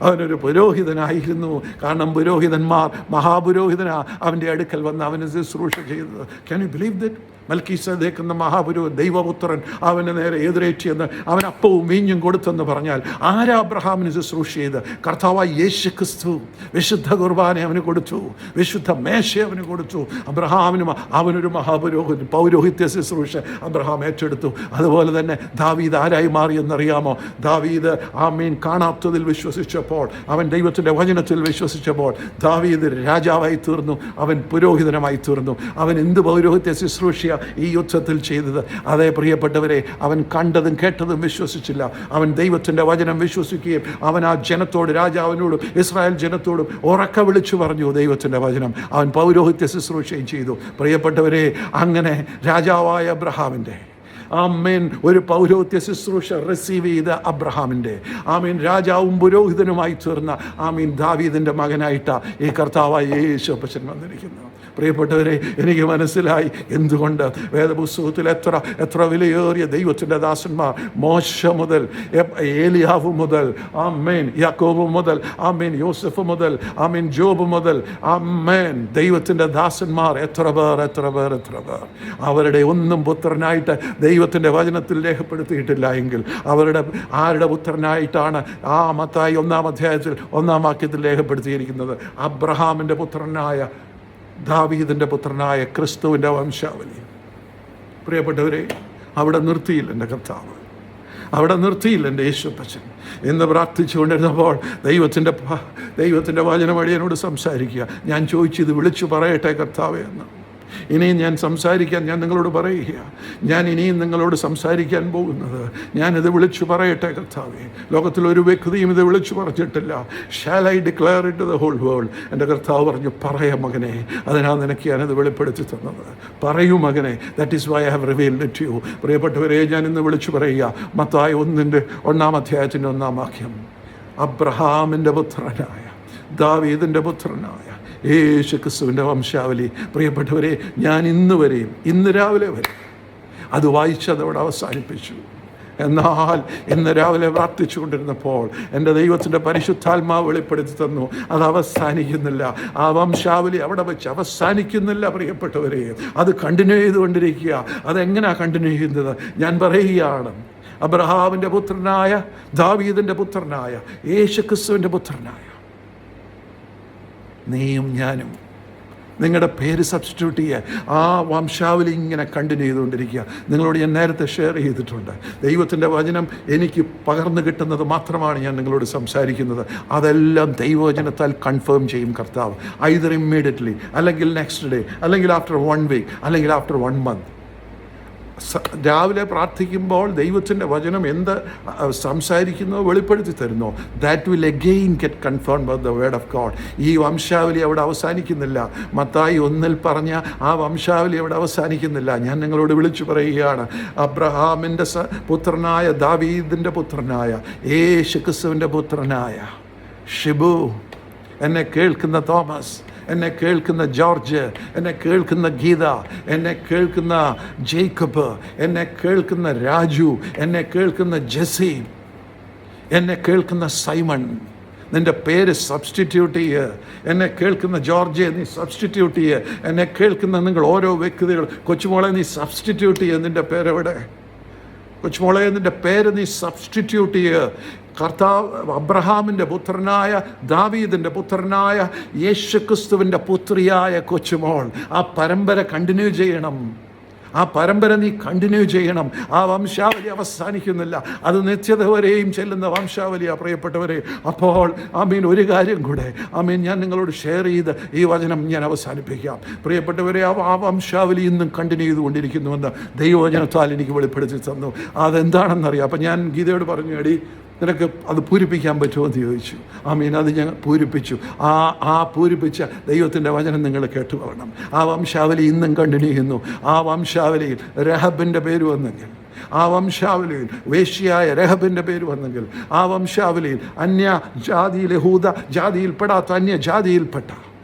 Speaker 1: അവനൊരു പുരോഹിതനായിരുന്നു. കാരണം പുരോഹിതന്മാർ, മഹാപുരോഹിതനാ അവൻ്റെ അടുക്കൽ വന്ന് അവന് ശുശ്രൂഷ ചെയ്തത്. Can you believe that? Malkisedek എന്ന മഹാപുരോഹിതൻ, ദൈവപുത്രൻ, അവന് നേരെ എതിരേറ്റിയെന്ന് അവൻ അപ്പവും വീഞ്ഞും കൊടുത്തെന്ന് പറഞ്ഞാൽ ആരാ അബ്രഹാമിന് ശുശ്രൂഷ ചെയ്ത്? കർത്താവായ യേശു ക്രിസ്തു. വിശുദ്ധ കുർബാന അവന് കൊടുത്തു, വിശുദ്ധ മേശ അവന് കൊടുത്തു. അബ്രഹാമിന് അവനൊരു മഹാപുരോഹിതൻ, പൗരോഹിത്യ ശുശ്രൂഷ അബ്രഹാം ഏറ്റെടുത്തു. അതുപോലെ തന്നെ ദാവീദ് ആരായി മാറിയെന്നറിയാമോ? ദാവീദ് കാണാത്തതിൽ വിശ്വസിച്ചപ്പോൾ, അവൻ ദൈവത്തിൻ്റെ വചനത്തിൽ വിശ്വസിച്ചപ്പോൾ ദാവീദ് രാജാവായി തീർന്നു, അവൻ പുരോഹിതനമായി തീർന്നു. അവൻ എന്ത് പൗരോഹിത്യ ശുശ്രൂഷ ഈ യുദ്ധത്തിൽ ചെയ്തത്? അതേ പ്രിയപ്പെട്ടവരെ, അവൻ കണ്ടതും കേട്ടതും വിശ്വസിച്ചില്ല, അവൻ ദൈവത്തിൻ്റെ വചനം വിശ്വസിക്കുകയും അവൻ ആ ജനത്തോട്, രാജാവിനോടും ഇസ്രായേൽ ജനത്തോടും ഉറക്കെ വിളിച്ചു പറഞ്ഞു ദൈവത്തിൻ്റെ വചനം. അവൻ പൗരോഹിത്യ ശുശ്രൂഷയും ചെയ്തു. പ്രിയപ്പെട്ടവരെ, അങ്ങനെ രാജാവായ അബ്രഹാമിൻ്റെ ഒരു പൗരോഹിത്യ ശുശ്രൂഷ റിസീവ് ചെയ്ത അബ്രഹാമിൻ്റെ രാജാവും പുരോഹിതനുമായി തീർന്ന ദാവീദിൻ്റെ മകനായിട്ടാണ് ഈ കർത്താവായ യേശു അപ്പച്ചൻ വന്നിരിക്കുന്നത്. പ്രിയപ്പെട്ടവരെ, എനിക്ക് മനസ്സിലായി എന്തുകൊണ്ട് വേദപുസ്തകത്തിൽ എത്ര വിലയേറിയ ദൈവത്തിൻ്റെ ദാസന്മാർ, മോശ മുതൽ, ഏലിയാവ് മുതൽ, യാക്കോബ് മുതൽ, യോസഫ് മുതൽ, ജോബ് മുതൽ, ദൈവത്തിൻ്റെ ദാസന്മാർ എത്ര പേർ. അവരുടെ ഒന്നും പുത്രനായിട്ട് ദൈവത്തിൻ്റെ വചനത്തിൽ രേഖപ്പെടുത്തിയിട്ടില്ല എങ്കിൽ ആരുടെ പുത്രനായിട്ടാണ് മത്തായി 1-ാം അധ്യായത്തിൽ 1-ാം വാക്യത്തിൽ രേഖപ്പെടുത്തിയിരിക്കുന്നത്? അബ്രഹാമിൻ്റെ പുത്രനായ, ദാവീദിൻ്റെ പുത്രനായ ക്രിസ്തുവിൻ്റെ വംശാവലി. പ്രിയപ്പെട്ടവരെ, അവിടെ നിർത്തിയില്ല എൻ്റെ കർത്താവ്, അവിടെ നിർത്തിയില്ല എൻ്റെ യേശുപ്പച്ചൻ. എന്ന് പ്രാർത്ഥിച്ചുകൊണ്ടിരുന്നപ്പോൾ ദൈവത്തിൻ്റെ വചനം വഴിയനോട് സംസാരിക്കുക. ഞാൻ ചോദിച്ചു, ഇത് വിളിച്ചു പറയട്ടെ കർത്താവേ എന്ന്. ഇനിയും ഞാൻ നിങ്ങളോട് പറയുക, ഞാൻ ഇനിയും നിങ്ങളോട് സംസാരിക്കാൻ പോകുന്നത്, ഞാനിത് വിളിച്ചു പറയട്ടെ കർത്താവേ. ലോകത്തിലൊരു വ്യക്തിയും ഇത് വിളിച്ചു പറഞ്ഞിട്ടില്ല. Shall I declare it to the whole world? എൻ്റെ കർത്താവ് പറഞ്ഞു, പറയ മകനെ, അതിനാണ് നിനക്ക് ഞാനത് വെളിപ്പെടുത്തി തന്നത്. പറയൂ മകനെ, that is why I have revealed it to you. പ്രിയപ്പെട്ടവരെ, ഞാൻ ഇന്ന് വിളിച്ചു പറയുക, മത്തായി 1-ാം അധ്യായത്തിൻ്റെ 1-ാം വാക്യം. അബ്രഹാമിൻ്റെ പുത്രനായ, ദാവീദിൻ്റെ പുത്രനായ യേശു ക്രിസ്തുവിൻ്റെ വംശാവലി. പ്രിയപ്പെട്ടവരെ, ഞാൻ ഇന്ന് രാവിലെ വരെ അത് വായിച്ചതോടെ അവസാനിപ്പിച്ചു. എന്നാൽ ഇന്ന് രാവിലെ പ്രാർത്ഥിച്ചു കൊണ്ടിരുന്നപ്പോൾ എൻ്റെ ദൈവത്തിൻ്റെ പരിശുദ്ധാത്മാവ് വെളിപ്പെടുത്തി തന്നു, അത് അവസാനിക്കുന്നില്ല. ആ വംശാവലി അവിടെ വെച്ച് അവസാനിക്കുന്നില്ല പ്രിയപ്പെട്ടവരെ, അത് കണ്ടിന്യൂ ചെയ്തുകൊണ്ടിരിക്കുക. അതെങ്ങനെയാണ് കണ്ടിന്യൂ ചെയ്യുന്നത്? ഞാൻ പറയുകയാണ്, അബ്രഹാമിൻ്റെ പുത്രനായ, ദാവീദിൻ്റെ പുത്രനായ, യേശു ക്രിസ്തുവിൻ്റെ പുത്രനായ നീയും ഞാനും, നിങ്ങളുടെ പേര് സബ്സ്റ്റിറ്റ്യൂട്ട് ചെയ്യുക. ആ വംശാവലി ഇങ്ങനെ കണ്ടിന്യൂ ചെയ്തുകൊണ്ടിരിക്കുക. നിങ്ങളോട് ഞാൻ നേരത്തെ ഷെയർ ചെയ്തിട്ടുണ്ട്, ദൈവത്തിൻ്റെ വചനം എനിക്ക് പകർന്നു കിട്ടുന്നത് മാത്രമാണ് ഞാൻ നിങ്ങളോട് സംസാരിക്കുന്നത്. അതെല്ലാം ദൈവവചനത്താൽ കൺഫേം ചെയ്യും കർത്താവ്. ഐദർ ഇമ്മീഡിയറ്റ്ലി, അല്ലെങ്കിൽ നെക്സ്റ്റ് ഡേ, അല്ലെങ്കിൽ ആഫ്റ്റർ 1 വീക്ക്, അല്ലെങ്കിൽ ആഫ്റ്റർ 1 മന്ത്. രാവിലെ പ്രാർത്ഥിക്കുമ്പോൾ ദൈവത്തിൻ്റെ വചനം എന്ത് സംസാരിക്കുന്നോ വെളിപ്പെടുത്തി തരുന്നോ, that will again get confirmed by the word of God. ഈ വംശാവലി അവിടെ അവസാനിക്കുന്നില്ല. മത്തായി 1-ൽ പറഞ്ഞ ആ വംശാവലി അവിടെ അവസാനിക്കുന്നില്ല. ഞാൻ നിങ്ങളോട് വിളിച്ചു പറയുകയാണ്, അബ്രഹാമിൻ്റെ പുത്രനായ, ദാവീദിൻ്റെ പുത്രനായ, യേശു ക്രിസ്തുവിൻ്റെ പുത്രനായ ഷിബു, എന്നെ കേൾക്കുന്ന തോമസ്, എന്നെ കേൾക്കുന്ന ജോർജ്, എന്നെ കേൾക്കുന്ന ഗീത, എന്നെ കേൾക്കുന്ന ജേക്കബ്, എന്നെ കേൾക്കുന്ന രാജു, എന്നെ കേൾക്കുന്ന ജെസി, എന്നെ കേൾക്കുന്ന സൈമൺ, നിൻ്റെ പേര് സബ്സ്റ്റിറ്റ്യൂട്ട് ചെയ്യുക. എന്നെ കേൾക്കുന്ന ജോർജ്, നീ സബ്സ്റ്റിറ്റ്യൂട്ട് ചെയ്യുക. എന്നെ കേൾക്കുന്ന നിങ്ങൾ ഓരോ വ്യക്തികൾ, കൊച്ചുമോളെ നീ സബ്സ്റ്റിറ്റ്യൂട്ട് ചെയ്യുക. നിൻ്റെ പേരെവിടെ? കൊച്ചുമോളെ, നിൻ്റെ പേര് നീ സബ്സ്റ്റിറ്റ്യൂട്ട് ചെയ്യുക. കർത്താവ് അബ്രഹാമിൻ്റെ പുത്രനായ, ദാവീദിൻ്റെ പുത്രനായ, യേശുക്രിസ്തുവിൻ്റെ പുത്രിയായ കൊച്ചുമോൾ, ആ പരമ്പര കണ്ടിന്യൂ ചെയ്യണം. ആ പരമ്പര നീ കണ്ടിന്യൂ ചെയ്യണം. ആ വംശാവലി അവസാനിക്കുന്നില്ല, അത് നിത്യത വരെയും ചെല്ലുന്ന വംശാവലിയാണ് പ്രിയപ്പെട്ടവരെ. അപ്പോൾ ഒരു കാര്യം കൂടെ ഞാൻ നിങ്ങളോട് ഷെയർ ചെയ്ത് ഈ വചനം ഞാൻ അവസാനിപ്പിക്കാം. പ്രിയപ്പെട്ടവരെ, ആ വംശാവലി ഇന്നും കണ്ടിന്യൂ ചെയ്തുകൊണ്ടിരിക്കുന്നുവെന്ന് ദൈവവചനത്താൽ എനിക്ക് വെളിപ്പെടുത്തി തന്നു. അതെന്താണെന്നറിയാം. അപ്പം ഞാൻ ഗീതയോട് പറഞ്ഞു, എടി നിനക്ക് അത് പൂരിപ്പിക്കാൻ പറ്റുമോ എന്ന് ചോദിച്ചു. ആമീൻ. അത് ഞങ്ങൾ പൂരിപ്പിച്ചു. പൂരിപ്പിച്ച ദൈവത്തിൻ്റെ വചനം നിങ്ങൾ കേട്ടുകൊള്ളണം. ആ വംശാവലി ഇന്നും കണ്ടിന്യൂ ചെയ്യുന്നു. ആ വംശാവലിയിൽ രഹബിൻ്റെ പേര് വന്നെങ്കിൽ, ആ വംശാവലിയിൽ വേശ്യയായ രഹബിൻ്റെ പേര് വന്നെങ്കിൽ, ആ വംശാവലിയിൽ അന്യ ജാതിയിൽ, യഹൂദ ജാതിയിൽപ്പെടാത്ത അന്യ ജാതിയിൽപ്പെട്ട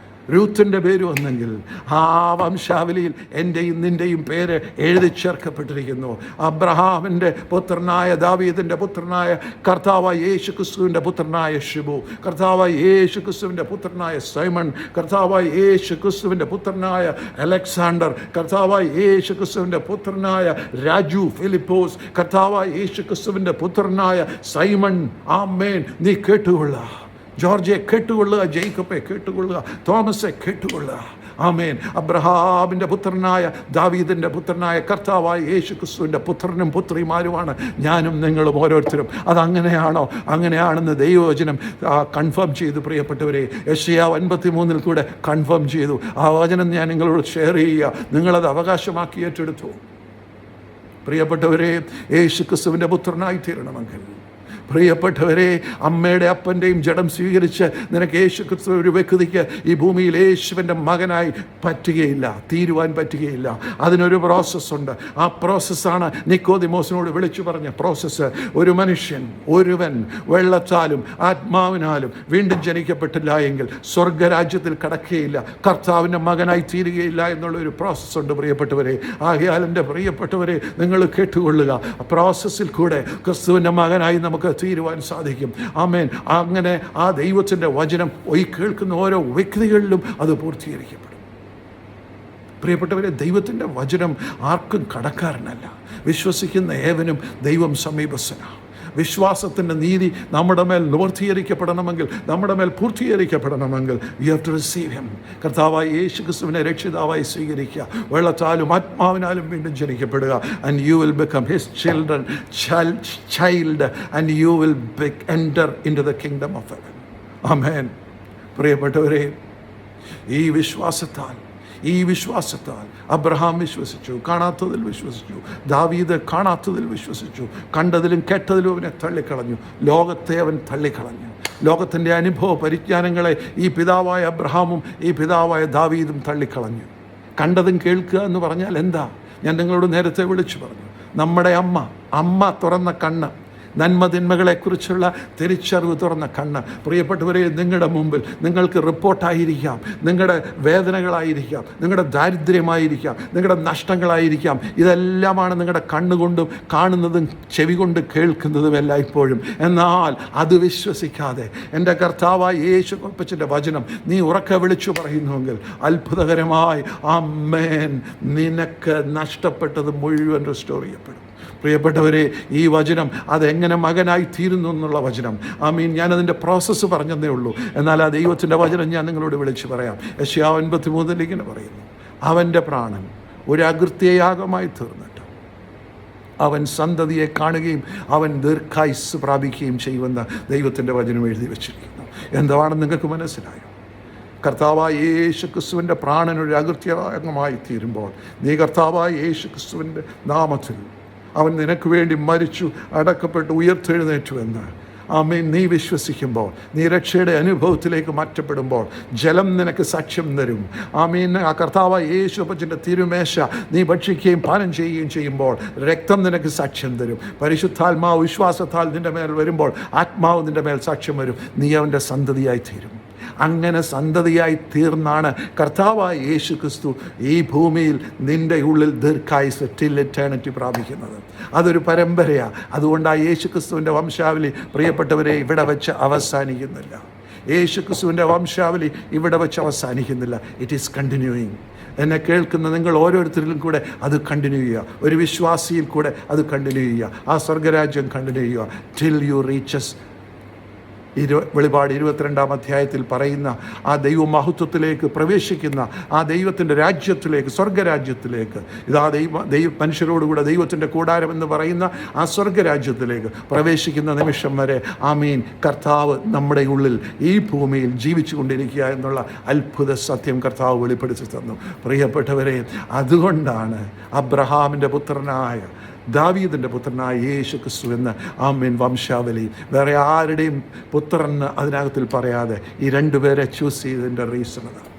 Speaker 1: രൂത്തിൻ്റെ പേര് വന്നെങ്കിൽ, ആ വംശാവലിയിൽ എൻ്റെയും നിൻ്റെയും പേര് എഴുതി ചേർക്കപ്പെട്ടിരിക്കുന്നു. അബ്രഹാമിൻ്റെ പുത്രനായ ദാവീദിൻ്റെ പുത്രനായ കർത്താവായ യേശു ക്രിസ്തുവിൻ്റെ പുത്രനായ ശിബു, കർത്താവായ യേശു ക്രിസ്തുവിൻ്റെ പുത്രനായ സൈമൺ, കർത്താവായ യേശു ക്രിസ്തുവിൻ്റെ പുത്രനായ അലക്സാണ്ടർ, കർത്താവായ യേശു ക്രിസ്തുവിൻ്റെ പുത്രനായ രാജു ഫിലിപ്പോസ്, കർത്താവായ യേശു ക്രിസ്തുവിൻ്റെ പുത്രനായ സൈമൺ. ആമേൻ. നീ കേട്ടുകൊള്ളുക. ജോർജെ കേട്ടുകൊള്ളുക, ജേക്കബെ കേട്ടുകൊള്ളുക, തോമസെ കേട്ടുകൊള്ളുക. ആമേൻ. അബ്രഹാമിൻ്റെ പുത്രനായ ദാവീദിൻ്റെ പുത്രനായ കർത്താവായ യേശു ക്രിസ്തുവിൻ്റെ പുത്രനും പുത്രിമാരുമാണ് ഞാനും നിങ്ങളും ഓരോരുത്തരും. അതങ്ങനെയാണോ? അങ്ങനെയാണെന്ന് ദൈവവചനം കൺഫേം ചെയ്തു. പ്രിയപ്പെട്ടവരെ, യെശയ്യാ 53 കൂടെ കൺഫേം ചെയ്തു. ആ വചനം ഞാൻ നിങ്ങളോട് ഷെയർ ചെയ്യുക. നിങ്ങളത് അവകാശമാക്കി ഏറ്റെടുത്തു. പ്രിയപ്പെട്ടവരെ, യേശു ക്രിസ്തുവിൻ്റെ പുത്രനായി തീരണമെങ്കിൽ, പ്രിയപ്പെട്ടവരെ, അമ്മയുടെ അപ്പൻ്റെയും ജഡം സ്വീകരിച്ച് നിനക്ക് യേശു ക്രിസ്തു ഒരു വ്യക്തിക്ക് ഈ ഭൂമിയിൽ യേശുവിൻ്റെ മകനായി പറ്റുകയില്ല, തീരുവാൻ പറ്റുകയില്ല. അതിനൊരു പ്രോസസ്സുണ്ട്. ആ പ്രോസസ്സാണ് നിക്കോദിമോസിനോട് വിളിച്ചു പറഞ്ഞ പ്രോസസ്സ്. ഒരു മനുഷ്യൻ ഒരുവൻ വെള്ളത്താലും ആത്മാവിനാലും വീണ്ടും ജനിക്കപ്പെട്ടില്ല എങ്കിൽ സ്വർഗരാജ്യത്തിൽ കടക്കുകയില്ല, കർത്താവിൻ്റെ മകനായി തീരുകയില്ല എന്നുള്ളൊരു പ്രോസസ്സുണ്ട്. പ്രിയപ്പെട്ടവരെ, ആകയാൽ എൻ്റെ പ്രിയപ്പെട്ടവരെ, നിങ്ങൾ കേട്ടുകൊള്ളുക. പ്രോസസ്സിൽ കൂടെ ക്രിസ്തുവിൻ്റെ മകനായി നമുക്ക് തീരുവാൻ സാധിക്കും. ആമേൻ. അങ്ങനെ ആ ദൈവത്തിൻ്റെ വചനം ഈ കേൾക്കുന്ന ഓരോ വ്യക്തികളിലും അത് പൂർത്തീകരിക്കപ്പെടും. പ്രിയപ്പെട്ടവരെ, ദൈവത്തിൻ്റെ വചനം ആർക്കും കടക്കാരനല്ല. വിശ്വസിക്കുന്ന ഏവനും ദൈവം സമീപസ്ഥനാണ്. വിശ്വാസത്തിൻ്റെ നീതി നമ്മുടെ മേൽ നിവർത്തീകരിക്കപ്പെടണമെങ്കിൽ, നമ്മുടെ മേൽ പൂർത്തീകരിക്കപ്പെടണമെങ്കിൽ, you have to receive him. കർത്താവായ യേശു ക്രിസ്തുവിനെ രക്ഷിതാവായി സ്വീകരിക്കുക. വെള്ളത്താലും ആത്മാവിനാലും വീണ്ടും ജനിക്കപ്പെടുക. And you will become his children, child, and you will enter in to the kingdom of heaven. Amen. പ്രിയപ്പെട്ടവരെ, ഈ വിശ്വാസത്താൽ അബ്രഹാം വിശ്വസിച്ചു, കാണാത്തതിൽ വിശ്വസിച്ചു. ദാവീദ് കാണാത്തതിൽ വിശ്വസിച്ചു. കണ്ടതിലും കേട്ടതിലും അവനെ തള്ളിക്കളഞ്ഞു. ലോകത്തെ അവൻ തള്ളിക്കളഞ്ഞു. ലോകത്തിൻ്റെ അനുഭവ പരിജ്ഞാനങ്ങളെ ഈ പിതാവായ അബ്രഹാമും ഈ പിതാവായ ദാവീദും തള്ളിക്കളഞ്ഞു. കണ്ടതും കേൾക്കുക എന്ന് പറഞ്ഞാൽ എന്താ? ഞാൻ നിങ്ങളോട് നേരത്തെ വിളിച്ചു പറഞ്ഞു. നമ്മുടെ അമ്മ തുറന്ന കണ്ണ്, നന്മതിന്മകളെക്കുറിച്ചുള്ള തിരിച്ചറിവ് തുറന്ന കണ്ണ്. പ്രിയപ്പെട്ടവരെ, നിങ്ങളുടെ മുമ്പിൽ നിങ്ങൾക്ക് റിപ്പോർട്ടായിരിക്കാം, നിങ്ങളുടെ വേദനകളായിരിക്കാം, നിങ്ങളുടെ ദാരിദ്ര്യമായിരിക്കാം, നിങ്ങളുടെ നഷ്ടങ്ങളായിരിക്കാം. ഇതെല്ലാമാണ് നിങ്ങളുടെ കണ്ണുകൊണ്ടും കാണുന്നതും ചെവി കൊണ്ട് കേൾക്കുന്നതും എല്ലായ്പ്പോഴും. എന്നാൽ അത് വിശ്വസിക്കാതെ എൻ്റെ കർത്താവായ യേശു ക്രിസ്തുവിൻ്റെ വചനം നീ ഉറക്കെ വിളിച്ചു പറയുന്നുവെങ്കിൽ, അത്ഭുതകരമായി ആമേൻ, നിനക്ക് നഷ്ടപ്പെട്ടത് മുഴുവൻ റിസ്റ്റോർ ചെയ്യപ്പെടും. പ്രിയപ്പെട്ടവരെ, ഈ വചനം അതെങ്ങനെ മകനായി തീരുന്നു എന്നുള്ള വചനം. ആമീൻ. ഞാനതിൻ്റെ പ്രോസസ്സ് പറഞ്ഞതേ ഉള്ളൂ. എന്നാൽ ആ ദൈവത്തിൻ്റെ വചനം ഞാൻ നിങ്ങളോട് വിളിച്ച് പറയാം. യെശയ്യാ 53 ഇങ്ങനെ പറയുന്നു, അവൻ്റെ പ്രാണൻ ഒരു അകൃത്യയാഗമായി തീർന്നിട്ട് അവൻ സന്തതിയെ കാണുകയും അവൻ ദീർഘായുസ്സ് പ്രാപിക്കുകയും ചെയ്യുമെന്ന് ദൈവത്തിൻ്റെ വചനം എഴുതി വച്ചിരിക്കുന്നു. എന്താണെന്ന് നിങ്ങൾക്ക് മനസ്സിലായോ? കർത്താവായ യേശു ക്രിസ്തുവിൻ്റെ പ്രാണൻ ഒരു അകൃത്യയാഗമായി തീരുമ്പോൾ, നീ കർത്താവായ യേശു ക്രിസ്തുവിൻ്റെ നാമത്തിൽ അവൻ നിനക്ക് വേണ്ടി മരിച്ചു, അടക്കപ്പെട്ട്, ഉയർത്തെഴുന്നേറ്റു എന്ന് ആമേൻ നീ വിശ്വസിക്കുമ്പോൾ, നീ രക്ഷയുടെ അനുഭവത്തിലേക്ക് മാറ്റപ്പെടുമ്പോൾ, ജലം നിനക്ക് സാക്ഷ്യം തരും. ആമേൻ. ആ കർത്താവായ യേശുവിൻ്റെ തിരുമേശ നീ ഭക്ഷിക്കുകയും പാനം ചെയ്യുകയും ചെയ്യുമ്പോൾ രക്തം നിനക്ക് സാക്ഷ്യം തരും. പരിശുദ്ധാത്മാവ് വിശ്വാസത്താൽ നിൻ്റെ മേൽ വരുമ്പോൾ ആത്മാവ് നിൻ്റെ മേൽ സാക്ഷ്യം വരും. നീ അവൻ്റെ സന്തതിയായി തീരും. അങ്ങനെ സന്തതിയായി തീർന്നാണ് കർത്താവായ യേശു ക്രിസ്തു ഈ ഭൂമിയിൽ നിൻ്റെ ഉള്ളിൽ ദീർഘായുസ്സ് ടിൽ എറ്റേണിറ്റി പ്രാപിക്കുന്നത്. അതൊരു പരമ്പരയാണ്. അതുകൊണ്ട് ആ യേശു ക്രിസ്തുവിൻ്റെ വംശാവലി പ്രിയപ്പെട്ടവരെ ഇവിടെ വെച്ച് അവസാനിക്കുന്നില്ല. യേശു ക്രിസ്തുവിൻ്റെ വംശാവലി ഇവിടെ വെച്ച് അവസാനിക്കുന്നില്ല. It is continuing. എന്നെ കേൾക്കുന്ന നിങ്ങൾ ഓരോരുത്തരിലും കൂടെ അത് കണ്ടിന്യൂ ചെയ്യുക. ഒരു വിശ്വാസിയിൽ കൂടെ അത് കണ്ടിന്യൂ ചെയ്യുക. ആ സ്വർഗരാജ്യം കണ്ടിന്യൂ ചെയ്യുക ടിൽ യു റീച്ചസ്. വെളിപാട് 22-ാം അധ്യായത്തിൽ പറയുന്ന ആ ദൈവമഹത്വത്തിലേക്ക് പ്രവേശിക്കുന്ന ആ ദൈവത്തിൻ്റെ രാജ്യത്തിലേക്ക്, സ്വർഗരാജ്യത്തിലേക്ക്, ഇതാ മനുഷ്യരോടുകൂടെ ദൈവത്തിൻ്റെ കൂടാരം എന്ന് പറയുന്ന ആ സ്വർഗരാജ്യത്തിലേക്ക് പ്രവേശിക്കുന്ന നിമിഷം വരെ ആമീൻ കർത്താവ് നമ്മുടെ ഉള്ളിൽ ഈ ഭൂമിയിൽ ജീവിച്ചു കൊണ്ടിരിക്കുക എന്നുള്ള അത്ഭുത സത്യം കർത്താവ് വെളിപ്പെടുത്തി തന്നു. പ്രിയപ്പെട്ടവരെ, അതുകൊണ്ടാണ് അബ്രഹാമിൻ്റെ പുത്രനായ ദാവീദിൻ്റെ പുത്രനായ യേശു ക്രിസ്തു എന്ന ആമേൻ വംശാവലി വേറെ ആരുടെയും പുത്രൻ അതിനകത്തിൽ പറയാതെ ഈ രണ്ടുപേരെ ചൂസ് ചെയ്തതിൻ്റെ റീസൺ അതാണ്.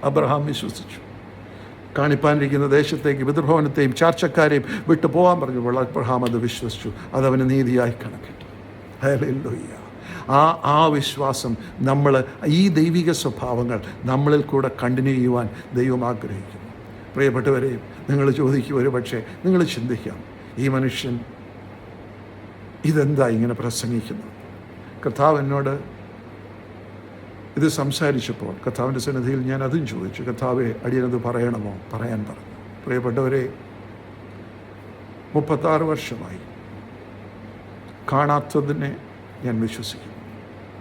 Speaker 1: അബ്രഹാം വിശ്വസിച്ചു. കാണിപ്പാനിരിക്കുന്ന ദേശത്തേക്ക് പിതൃഭവനത്തെയും ചാർച്ചക്കാരെയും വിട്ടു പോകാൻ പറഞ്ഞപ്പോൾ അബ്രഹാം അത് വിശ്വസിച്ചു. അതവന് നീതിയായി കണക്കിട്ടു. ഹല്ലേലൂയ. ആ വിശ്വാസം നമ്മൾ, ഈ ദൈവിക സ്വഭാവങ്ങൾ നമ്മളിൽ കൂടെ കണ്ടിന്യൂ ചെയ്യുവാൻ ദൈവം ആഗ്രഹിക്കുന്നു. പ്രിയപ്പെട്ടവരെ, നിങ്ങൾ ചോദിക്കും, ഒരു പക്ഷേ നിങ്ങൾ ചിന്തിക്കാം, ഈ മനുഷ്യൻ ഇതെന്താ ഇങ്ങനെ പ്രസംഗിക്കുന്നത്? കർത്താവ് എന്നോട് ഇത് സംസാരിച്ചപ്പോൾ കർത്താവിൻ്റെ സന്നിധിയിൽ ഞാൻ അതും ചോദിച്ചു, കർത്താവെ, അടിയനത് പറയണമോ? പറയാൻ പറഞ്ഞു. പ്രിയപ്പെട്ടവരെ, 36 വർഷമായി കാണാത്തതിനെ ഞാൻ വിശ്വസിക്കുന്നു.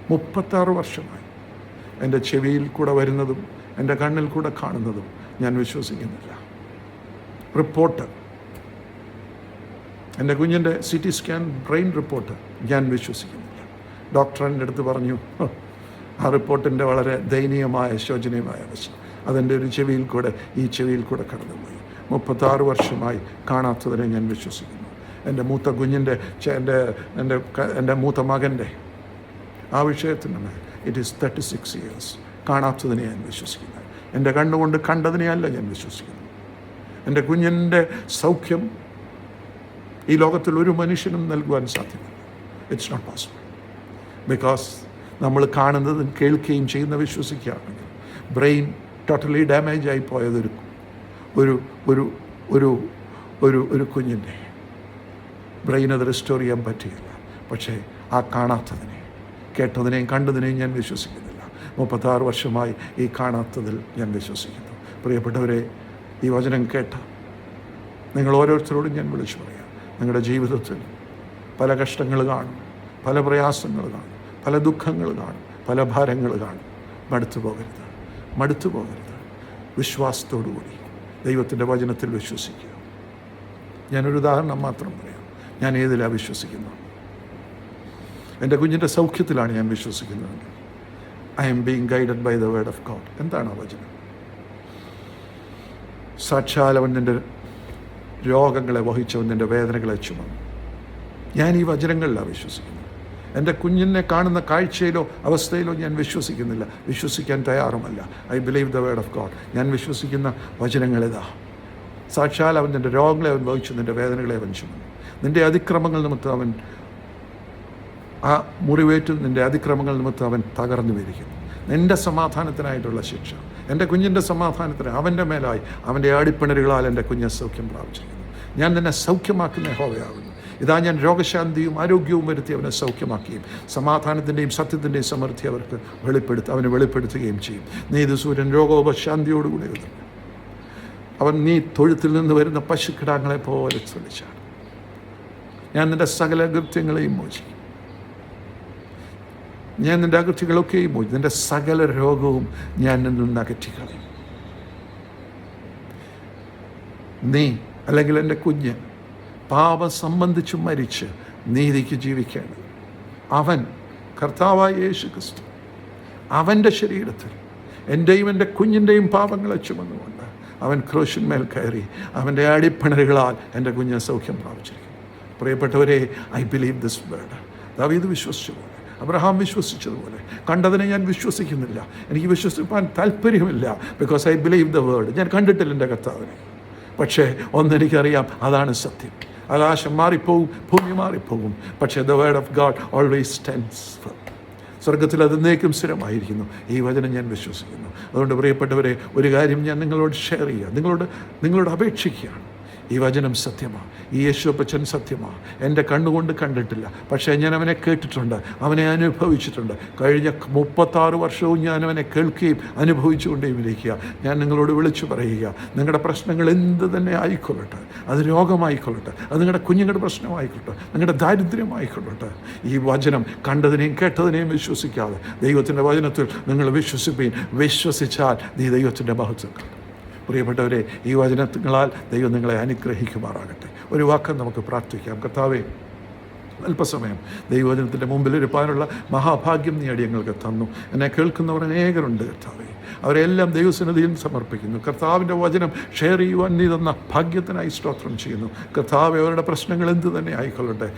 Speaker 1: 36 വർഷമായി എൻ്റെ ചെവിയിൽ കൂടെ വരുന്നതും എൻ്റെ കണ്ണിൽ കൂടെ കാണുന്നതും ഞാൻ വിശ്വസിക്കുന്നില്ല. റിപ്പോർട്ട്, എൻ്റെ കുഞ്ഞിൻ്റെ CT സ്കാൻ ബ്രെയിൻ റിപ്പോർട്ട് ഞാൻ വിശ്വസിക്കുന്നില്ല. ഡോക്ടർ എൻ്റെ അടുത്ത് പറഞ്ഞു, ആ റിപ്പോർട്ടിൻ്റെ വളരെ ദയനീയമായ ശോചനീയമായ അവസ്ഥ അതെൻ്റെ ഒരു ചെവിയിൽ കൂടെ ഈ ചെവിയിൽ കൂടെ കടന്നുപോയി. 36 വർഷമായി കാണാത്തതിനെ ഞാൻ വിശ്വസിക്കുന്നു. എൻ്റെ മൂത്ത കുഞ്ഞിൻ്റെ എൻ്റെ മൂത്ത മകൻ്റെ ആ വിഷയത്തിന് ഇറ്റ് ഈസ് 36 years. കാണാത്തതിനെ ഞാൻ വിശ്വസിക്കുന്നത്. എൻ്റെ കണ്ണുകൊണ്ട് കണ്ടതിനെയല്ല ഞാൻ വിശ്വസിക്കുന്നത്. എൻ്റെ കുഞ്ഞിൻ്റെ സൗഖ്യം ഈ ലോകത്തിൽ ഒരു മനുഷ്യനും നൽകുവാൻ സാധ്യമല്ല. It's not possible. ബിക്കോസ് നമ്മൾ കാണുന്നതും കേൾക്കുകയും ചെയ്യുന്ന വിശ്വസിക്കുകയാണെങ്കിൽ ബ്രെയിൻ ടോട്ടലി ഡാമേജ് ആയി പോയതൊരു ഒരു ഒരു ഒരു ഒരു ഒരു കുഞ്ഞിൻ്റെ ബ്രെയിൻ അത് റെസ്റ്റോർ ചെയ്യാൻ പറ്റുകയില്ല. പക്ഷേ ആ കാണാത്തതിനെ, കേട്ടതിനെയും കണ്ടതിനെയും ഞാൻ വിശ്വസിക്കുന്നില്ല. 36 വർഷമായി ഈ കാണാത്തതിൽ ഞാൻ വിശ്വസിക്കുന്നു. പ്രിയപ്പെട്ടവരെ, ഈ വചനം കേട്ട നിങ്ങൾ ഓരോരുത്തരോടും ഞാൻ വിളിച്ചു പറയാം, നിങ്ങളുടെ ജീവിതത്തിൽ പല കഷ്ടങ്ങൾ കാണും, പല പ്രയാസങ്ങൾ കാണും, പല ദുഃഖങ്ങൾ കാണും, പല ഭാരങ്ങൾ കാണും. മടുത്തു പോകരുത്. വിശ്വാസത്തോടുകൂടി ദൈവത്തിൻ്റെ വചനത്തിൽ വിശ്വസിക്കുക. ഞാനൊരു ഉദാഹരണം മാത്രം പറയാം. ഞാൻ ഏതിലാണ് വിശ്വസിക്കുന്നത്? എൻ്റെ കുഞ്ഞിൻ്റെ സൗഖ്യത്തിലാണ് ഞാൻ വിശ്വസിക്കുന്നത്. I am being guided by the word of God. എന്താണ് ആ വചനം? സാക്ഷാൽ അവൻ നിൻ്റെ രോഗങ്ങളെ വഹിച്ചവൻ നിൻ്റെ വേദനകളെ ചുമന്നു. ഞാൻ ഈ വചനങ്ങളിലാണ് വിശ്വസിക്കുന്നത്. എൻ്റെ കുഞ്ഞിനെ കാണുന്ന കാഴ്ചയിലോ അവസ്ഥയിലോ ഞാൻ വിശ്വസിക്കുന്നില്ല, വിശ്വസിക്കാൻ തയ്യാറുമല്ല. I believe the word of God. ഞാൻ വിശ്വസിക്കുന്ന വചനങ്ങളിതാ. സാക്ഷാൽ അവൻ നിൻ്റെ രോഗങ്ങളെ അവൻ വഹിച്ചു, നിൻ്റെ വേദനകളെ അവൻ ചുമന്നു. നിൻ്റെ അതിക്രമങ്ങൾ നിമിത്തം അവൻ ആ മുറിവേറ്റും നിൻ്റെ അതിക്രമങ്ങൾ നിമിത്തം അവൻ തകർന്നു വരിക്കുന്നു. നിൻ്റെ സമാധാനത്തിനായിട്ടുള്ള ശിക്ഷ, എൻ്റെ കുഞ്ഞിൻ്റെ സമാധാനത്തിന് അവൻ്റെ മേലായി, അവൻ്റെ ആടിപ്പിണരുകളാൽ എൻ്റെ കുഞ്ഞ് സൗഖ്യം പ്രാപിച്ചിരിക്കുന്നു. ഞാൻ നിന്നെ സൗഖ്യമാക്കുന്ന യഹോവയാകുന്നു. ഇതാ ഞാൻ രോഗശാന്തിയും ആരോഗ്യവും വരുത്തി അവനെ സൗഖ്യമാക്കുകയും സമാധാനത്തിൻ്റെയും സത്യത്തിൻ്റെയും സമൃദ്ധി അവർക്ക് അവന് വെളിപ്പെടുത്തുകയും ചെയ്യും. നീതി സൂര്യൻ രോഗോപശാന്തിയോടുകൂടി വരുന്നു. അവൻ നീ തൊഴുത്തിൽ നിന്ന് വരുന്ന പശുക്കിടാങ്ങളെ പോലെ ചൊല്ലിച്ചാണ്. ഞാൻ നിൻ്റെ സകല കൃത്യങ്ങളെയും മോചിക്കും. ഞാൻ നിൻ്റെ അകൃത്യങ്ങളൊക്കെയും മോചിക്കും. നിൻ്റെ സകല രോഗവും ഞാൻ നിന്ന് അകറ്റിക്കളയും. നീ അല്ലെങ്കിൽ എൻ്റെ കുഞ്ഞ് പാപം സംബന്ധിച്ച് മരിച്ച് നീതിക്ക് ജീവിക്കേണ്ടത്. അവൻ കർത്താവായ യേശു ക്രിസ്തു അവൻ്റെ ശരീരത്തിൽ എൻ്റെയും എൻ്റെ കുഞ്ഞിൻ്റെയും പാപങ്ങളെ ചുമന്നുകൊണ്ട് അവൻ ക്രൂശിന്മേൽ കയറി അവൻ്റെ അടിപ്പിണരുകളാൽ എൻ്റെ കുഞ്ഞ് സൗഖ്യം പ്രാപിച്ചിരിക്കുന്നു. പ്രിയപ്പെട്ടവരെ, ഐ ബിലീവ് ദിസ് വേർഡ്. ദാവീദ് വിശ്വസിച്ചതുപോലെ, അബ്രഹാം വിശ്വസിച്ചതുപോലെ കണ്ടതിനെ ഞാൻ വിശ്വസിക്കുന്നില്ല. എനിക്ക് വിശ്വസിപ്പാൻ താല്പര്യമില്ല. Because I believe the word. ഞാൻ കണ്ടിട്ടില്ല എൻ്റെ കർത്താവിനെ. പക്ഷേ ഒന്നെനിക്കറിയാം, അതാണ് സത്യം. ആകാശം മാറിപ്പോവും, ഭൂമി മാറിപ്പോകും, പക്ഷേ the word of God always stands firm. സ്വർഗത്തിൽ അത് എന്നേക്കും സ്ഥിരമായിരിക്കുന്നു. ഈ വചനം ഞാൻ വിശ്വസിക്കുന്നു. അതുകൊണ്ട് പ്രിയപ്പെട്ടവരെ, ഒരു കാര്യം ഞാൻ നിങ്ങളോട് ഷെയർ ചെയ്യുക, നിങ്ങളോട് അപേക്ഷിക്കുകയാണ്. ഈ വചനം സത്യമാണ്. ഈ യേശുപ്പച്ചൻ സത്യമാണ്. എൻ്റെ കണ്ണുകൊണ്ട് കണ്ടിട്ടില്ല, പക്ഷേ ഞാൻ അവനെ കേട്ടിട്ടുണ്ട്, അവനെ അനുഭവിച്ചിട്ടുണ്ട്. കഴിഞ്ഞ 36 വർഷവും ഞാൻ അവനെ കേൾക്കുകയും അനുഭവിച്ചുകൊണ്ടേയും ഇരിക്കുക. ഞാൻ നിങ്ങളോട് വിളിച്ചു പറയുക, നിങ്ങളുടെ പ്രശ്നങ്ങൾ എന്ത് തന്നെ ആയിക്കൊള്ളട്ടെ, അത് രോഗമായിക്കൊള്ളട്ടെ, അത് നിങ്ങളുടെ കുഞ്ഞുങ്ങളുടെ പ്രശ്നമായിക്കൊള്ളട്ടെ, നിങ്ങളുടെ ദാരിദ്ര്യമായിക്കൊള്ളട്ടെ, ഈ വചനം കണ്ടതിനെയും കേട്ടതിനെയും വിശ്വസിക്കാതെ ദൈവത്തിൻ്റെ വചനത്തിൽ നിങ്ങൾ വിശ്വസിച്ചാൽ നീ ദൈവത്തിൻ്റെ മഹത്വം കണ്ടു. പ്രിയപ്പെട്ടവരെ, ഈ വചനങ്ങളാൽ ദൈവം നിങ്ങളെ അനുഗ്രഹിക്കുമാറാകട്ടെ. ഒരു വാക്ക് നമുക്ക് പ്രാർത്ഥിക്കാം. കർത്താവേ, അല്പസമയം ദൈവവചനത്തിൻ്റെ മുമ്പിൽ ഇരുപ്പാനുള്ള മഹാഭാഗ്യം നീ അടിയങ്ങൾക്ക് തന്നു. എന്നെ കേൾക്കുന്നവർ അനേകരുണ്ട് കർത്താവേ. അവരെല്ലാം ദൈവസന്നിധിയിൽ സമർപ്പിക്കുന്നു. കർത്താവിൻ്റെ വചനം ഷെയർ ചെയ്യുവാൻ നീ തന്ന ഭാഗ്യത്തിനായി സ്തോത്രം ചെയ്യുന്നു. കർത്താവ് അവരുടെ പ്രശ്നങ്ങൾ എന്ത് തന്നെ ആയിക്കൊള്ളട്ടെ,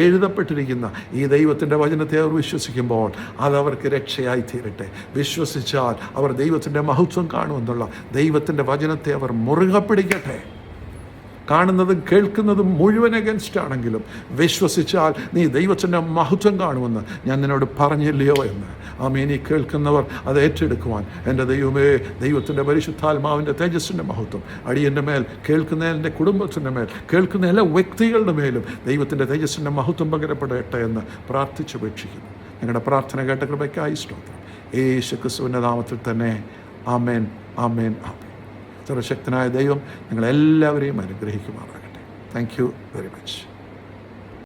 Speaker 1: എഴുതപ്പെട്ടിരിക്കുന്ന ഈ ദൈവത്തിൻ്റെ വചനത്തെ അവർ വിശ്വസിക്കുമ്പോൾ അതവർക്ക് രക്ഷയായി തീരട്ടെ. വിശ്വസിച്ചാൽ അവർ ദൈവത്തിൻ്റെ മഹത്വം കാണുമെന്നുള്ള ദൈവത്തിൻ്റെ വചനത്തെ അവർ മുറുകെ പിടിക്കട്ടെ. കാണുന്നതും കേൾക്കുന്നതും മുഴുവൻ അഗൻസ്റ്റ് ആണെങ്കിലും വിശ്വസിച്ചാൽ നീ ദൈവത്തിൻ്റെ മഹത്വം കാണുമെന്ന് ഞാൻ നിന്നോട് പറഞ്ഞില്ലയോ എന്ന്. ആമേൻ. ഈ കേൾക്കുന്നവർ അത് ഏറ്റെടുക്കുവാൻ എൻ്റെ ദൈവമേ, ദൈവത്തിൻ്റെ പരിശുദ്ധാത്മാവിൻ്റെ തേജസ്സിൻ്റെ മഹത്വം അടിയൻ്റെ മേൽ, കേൾക്കുന്ന എൻ്റെ കുടുംബത്തിൻ്റെ മേൽ, കേൾക്കുന്ന എല്ലാ വ്യക്തികളുടെ മേലും ദൈവത്തിൻ്റെ തേജസ്സിൻ്റെ മഹത്വം പകരപ്പെടട്ടെ എന്ന് പ്രാർത്ഥിച്ചപേക്ഷിക്കുന്നു. ഞങ്ങളുടെ പ്രാർത്ഥന കേട്ട കൃപയ്ക്കായി സ്തോത്രം. യേശു ക്രിസ്തുവിൻ്റെ നാമത്തിൽ തന്നെ. ആമേൻ, ആമേൻ, ആമേൻ. സർവശക്തനായ ദൈവം നിങ്ങളെല്ലാവരെയും അനുഗ്രഹിക്കുമാറാകട്ടെ. Thank you very much.